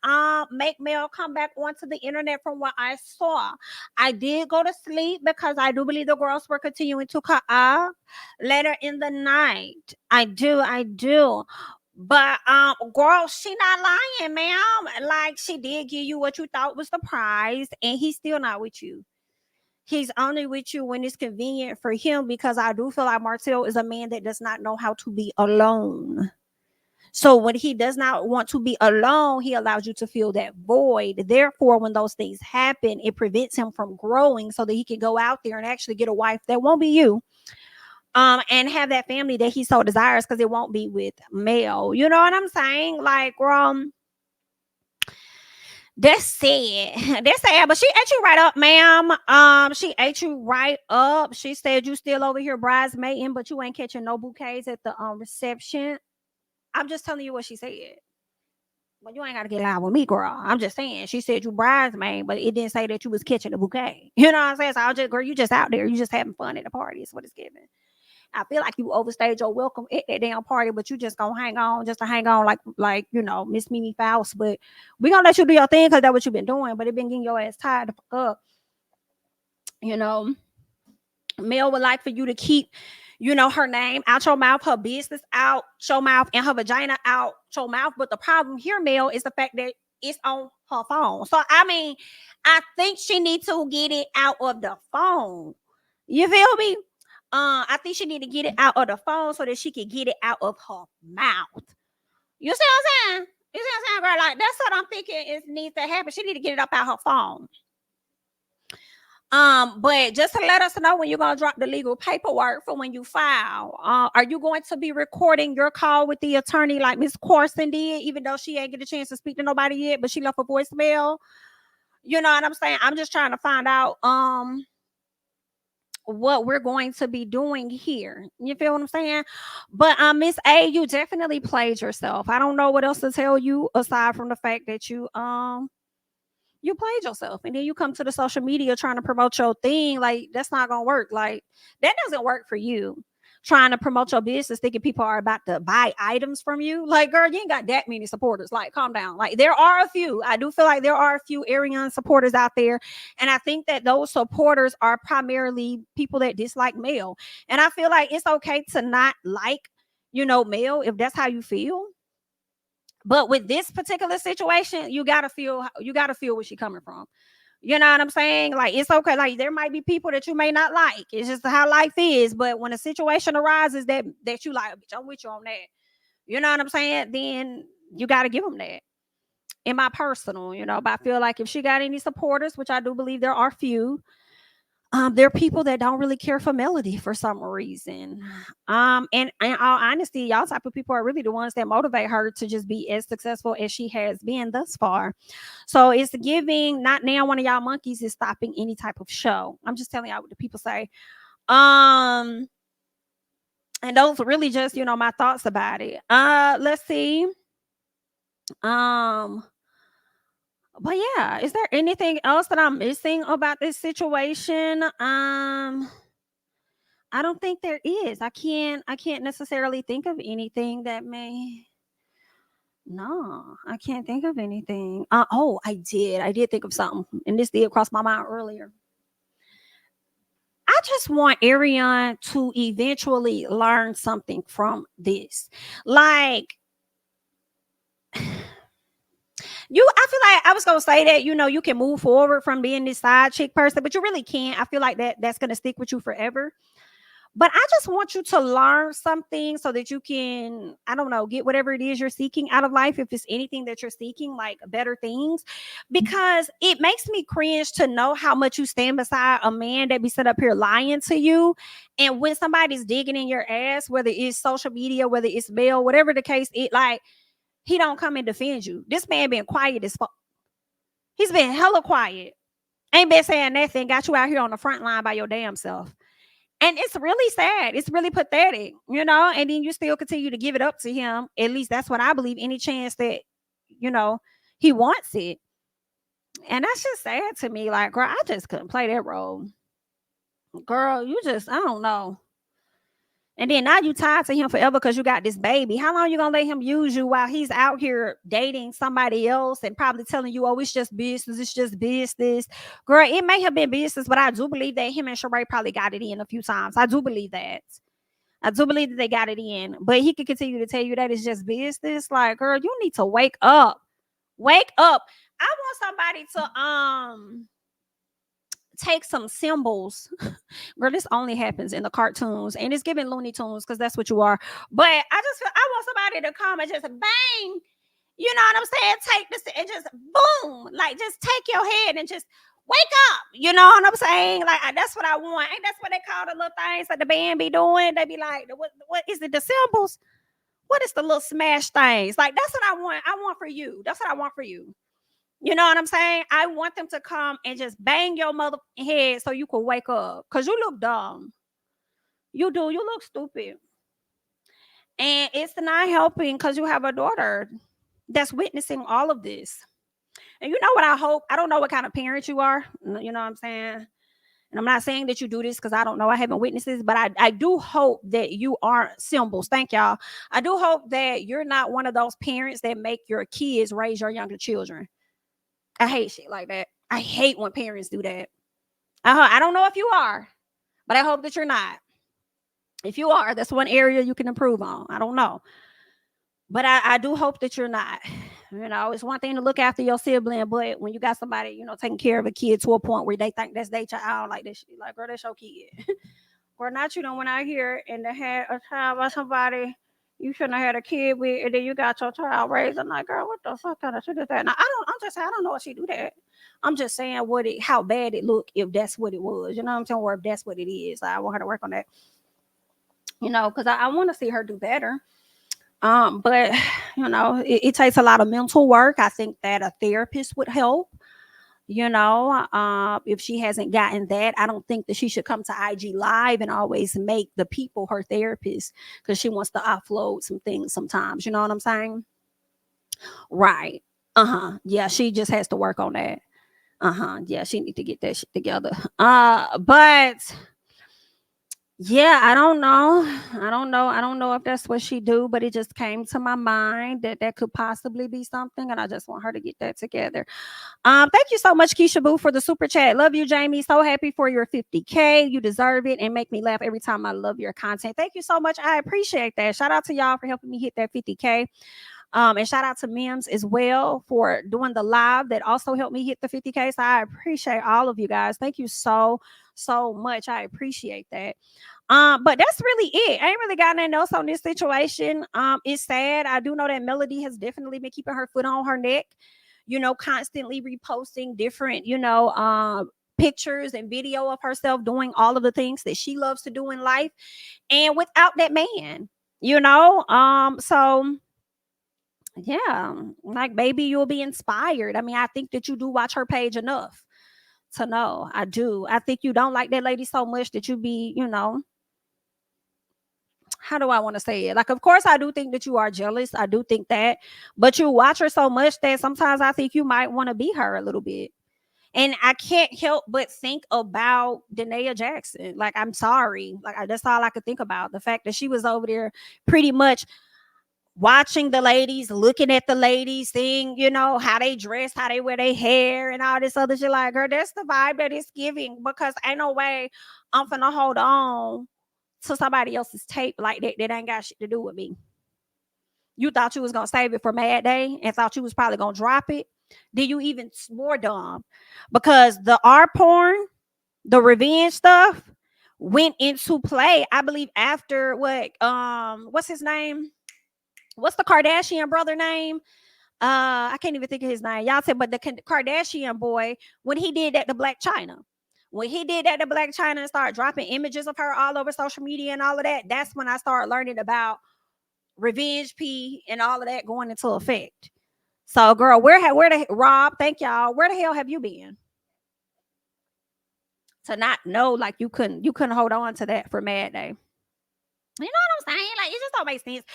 make Mel come back onto the internet from what I saw. I did go to sleep because I do believe the girls were continuing to cut up later in the night. I do. But girl, she not lying, ma'am. Like, she did give you what you thought was the prize, and he's still not with you. He's only with you when it's convenient for him, because I do feel like Martell is a man that does not know how to be alone. So when he does not want to be alone, he allows you to feel that void. Therefore, when those things happen, it prevents him from growing so that he can go out there and actually get a wife that won't be you. And have that family that he so desires, because it won't be with Mel. You know what I'm saying? Like, that's sad. That's sad. But she ate you right up, ma'am. She ate you right up. She said you still over here bridesmaiding, but you ain't catching no bouquets at the reception. I'm just telling you what she said. But you ain't gotta get loud with me, girl. I'm just saying. She said you bridesmaid, but it didn't say that you was catching a bouquet. You know what I'm saying? So I was just, girl, you just out there. You just having fun at the party. Is what it's giving. I feel like you overstayed your welcome at that damn party, but you just gonna hang on, just to hang on, like Miss Mimi Faust. But we gonna let you do your thing because that's what you've been doing. But it been getting your ass tired the fuck up. You know, Mel would like for you to keep, her name out your mouth, her business out your mouth, and her vagina out your mouth. But the problem here, Mel, is the fact that it's on her phone. So I mean, I think she needs to get it out of the phone. You feel me? I think she need to get it out of the phone so that she can get it out of her mouth. You see what I'm saying? You see what I'm saying, girl? Like, that's what I'm thinking is needs to happen. She need to get it up out her phone. But just to let us know when you're gonna drop the legal paperwork for when you file. Are you going to be recording your call with the attorney like Miss Corson did, even though she ain't get a chance to speak to nobody yet, but she left a voicemail? You know what I'm saying? I'm just trying to find out what we're going to be doing here. You feel what I'm saying? But Miss A, you definitely played yourself. I don't know what else to tell you aside from the fact that you played yourself, and then you come to the social media trying to promote your thing. Like, that's not gonna work. Like, that doesn't work for you. Trying to promote your business, thinking people are about to buy items from you. Like, girl, you ain't got that many supporters. Like, calm down. Like, there are a few. I do feel like there are a few Arrione supporters out there. And I think that those supporters are primarily people that dislike Mel. And I feel like it's okay to not like, Mel, if that's how you feel. But with this particular situation, you gotta feel where she's coming from. You know what I'm saying? Like, it's okay. Like, there might be people that you may not like. It's just how life is. But when a situation arises that you like, bitch, I'm with you on that. You know what I'm saying? Then you got to give them that. In my personal, but I feel like if she got any supporters, which I do believe there are few, there are people that don't really care for Melody for some reason. And in all honesty, y'all type of people are really the ones that motivate her to just be as successful as she has been thus far. So it's giving, not now one of y'all monkeys is stopping any type of show. I'm just telling y'all what the people say. And those are really just, my thoughts about it. Let's see. But yeah, is there anything else that I'm missing about this situation? I don't think there is. I can't necessarily think of anything that may. No, I can't think of anything. I did think of something, and this did cross my mind earlier. I just want Arrione to eventually learn something from this. Like, I feel like I was gonna say that you can move forward from being this side chick person, but you really can't. I feel like that's gonna stick with you forever. But I just want you to learn something so that you can, I don't know, get whatever it is you're seeking out of life. If it's anything that you're seeking, like better things, because it makes me cringe to know how much you stand beside a man that be set up here lying to you. And when somebody's digging in your ass, whether it's social media, whether it's mail, whatever the case, he don't come and defend you. This man been quiet as fuck. He's been hella quiet. Ain't been saying nothing. Got you out here on the front line by your damn self. And it's really sad. It's really pathetic, you know, and then you still continue to give it up to him. At least that's what I believe, any chance that, you know, he wants it. And that's just sad to me. Like, girl, I just couldn't play that role. Girl, you just, I don't know. And then now you tied to him forever because you got this baby. How long you gonna let him use you while he's out here dating somebody else and probably telling you, oh, it's just business, it's just business. Girl, it may have been business, but I do believe that him and Shari probably got it in a few times. I do believe that. I do believe that they got it in. But he could continue to tell you that it's just business. Like, girl, you need to wake up. Wake up. I want somebody to take some symbols. Girl, this only happens in the cartoons and it's giving Looney Tunes because that's what you are. But I just feel I want somebody to come and just bang, you know what I'm saying? Take this and just boom, like just take your head and just wake up. You know what I'm saying? Like that's what I want. Ain't that's what they call the little things that the band be doing? They be like, what is it? The symbols? What is the little smash things? Like that's what I want. I want for you. That's what I want for you. You know what I'm saying? I want them to come and just bang your mother head so you can wake up. Cause you look dumb. You do. You look stupid. And it's not helping because you have a daughter that's witnessing all of this. And you know what I hope? I don't know what kind of parent you are. You know what I'm saying? And I'm not saying that you do this because I don't know. I haven't witnessed this, but I do hope that you aren't symbols. Thank y'all. I do hope that you're not one of those parents that make your kids raise your younger children. I hate shit like that. I hate when parents do that. I don't know if you are, but I hope that you're not. If you are, that's one area you can improve on. I don't know. But I do hope that you're not. You know, it's one thing to look after your sibling, but when you got somebody, you know, taking care of a kid to a point where they think that's their child, like this, like, girl, that's your kid. Or not, you know, when I hear and they had a child by somebody you shouldn't have had a kid with, and then you got your child raised. I'm like, girl, what the fuck kind of shit is that? Now, I'm just saying, I don't know if she do that. I'm just saying how bad it look if that's what it was. You know what I'm saying? Or if that's what it is. I want her to work on that. You know, because I want to see her do better. But you know, it takes a lot of mental work. I think that a therapist would help. You know, if she hasn't gotten that, I don't think that she should come to IG Live and always make the people her therapist because she wants to offload some things sometimes. You know what I'm saying? Right. Yeah, she just has to work on that. Yeah, she need to get that shit together. But yeah, I don't know. I don't know if that's what she do, but it just came to my mind that that could possibly be something, and I just want her to get that together. Thank you so much, Keisha Boo, for the super chat. Love you, Jamie. So happy for your 50K. You deserve it and make me laugh every time I love your content. Thank you so much. I appreciate that. Shout out to y'all for helping me hit that 50K. And shout out to Mims as well for doing the live that also helped me hit the 50K. So I appreciate all of you guys. Thank you so much. I appreciate that. But that's really it. I ain't really got nothing else on this situation. It's sad. I do know that Melody has definitely been keeping her foot on her neck, you know, constantly reposting different, you know, pictures and video of herself doing all of the things that she loves to do in life and without that man, you know. So yeah, like baby, you'll be inspired. I mean, I think that you do watch her page enough to know. I do. I think you don't like that lady so much that you be, you know, how do I want to say it? Like, of course, I do think that you are jealous. I do think that, but you watch her so much that sometimes I think you might want to be her a little bit. And I can't help but think about Danae Jackson. Like, I'm sorry. Like, that's all I could think about. The fact that she was over there pretty much watching the ladies, looking at the ladies, seeing, you know, how they dress, how they wear their hair, and all this other shit. Like, girl, that's the vibe that it's giving because ain't no way I'm finna hold on to somebody else's tape like that ain't got shit to do with me. You thought you was gonna save it for Mad Day and thought you was probably gonna drop it. Then you even more dumb because the R porn, the revenge stuff went into play, I believe, after what's his name? What's the Kardashian brother name? I can't even think of his name. Y'all said, but the Kardashian boy, when he did that to Black China. When he did that to Black China and started dropping images of her all over social media and all of that, that's when I started learning about revenge P and all of that going into effect. So, girl, where the Rob? Thank y'all. Where the hell have you been? to not know, like you couldn't hold on to that for Mad Day. You know what I'm saying? Like, it just don't make sense.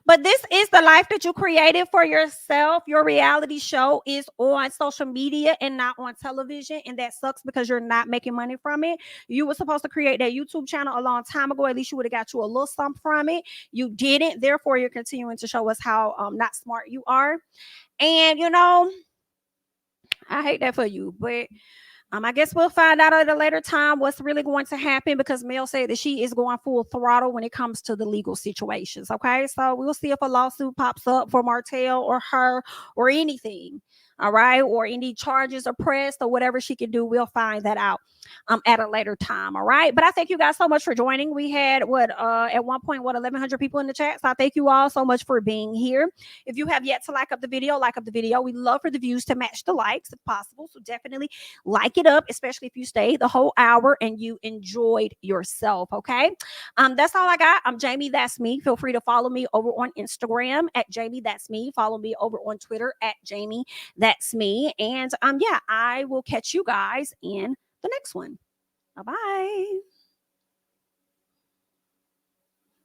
But this is the life that you created for yourself. Your reality show is on social media and not on television. And that sucks because you're not making money from it. You were supposed to create that YouTube channel a long time ago. At least you would have got you a little something from it. You didn't. Therefore, you're continuing to show us how not smart you are. And, you know, I hate that for you. But I guess we'll find out at a later time what's really going to happen, because Mel said that she is going full throttle when it comes to the legal situations. Okay, so we'll see if a lawsuit pops up for Martell or her or anything. All right, or any charges are pressed or whatever she can do. We'll find that out at a later time. All right, but I thank you guys so much for joining. We had at one point 1,100 people in the chat, so I thank you all so much for being here. If you have yet to like up the video, we love for the views to match the likes if possible, so definitely like it up, especially if you stayed the whole hour and you enjoyed yourself. Okay, that's all I got. I'm Jamie, that's me. Feel free to follow me over on Instagram at Jamie, that's me. Follow me over on Twitter at Jamie, that's me. And yeah, I will catch you guys in the next one. Bye bye.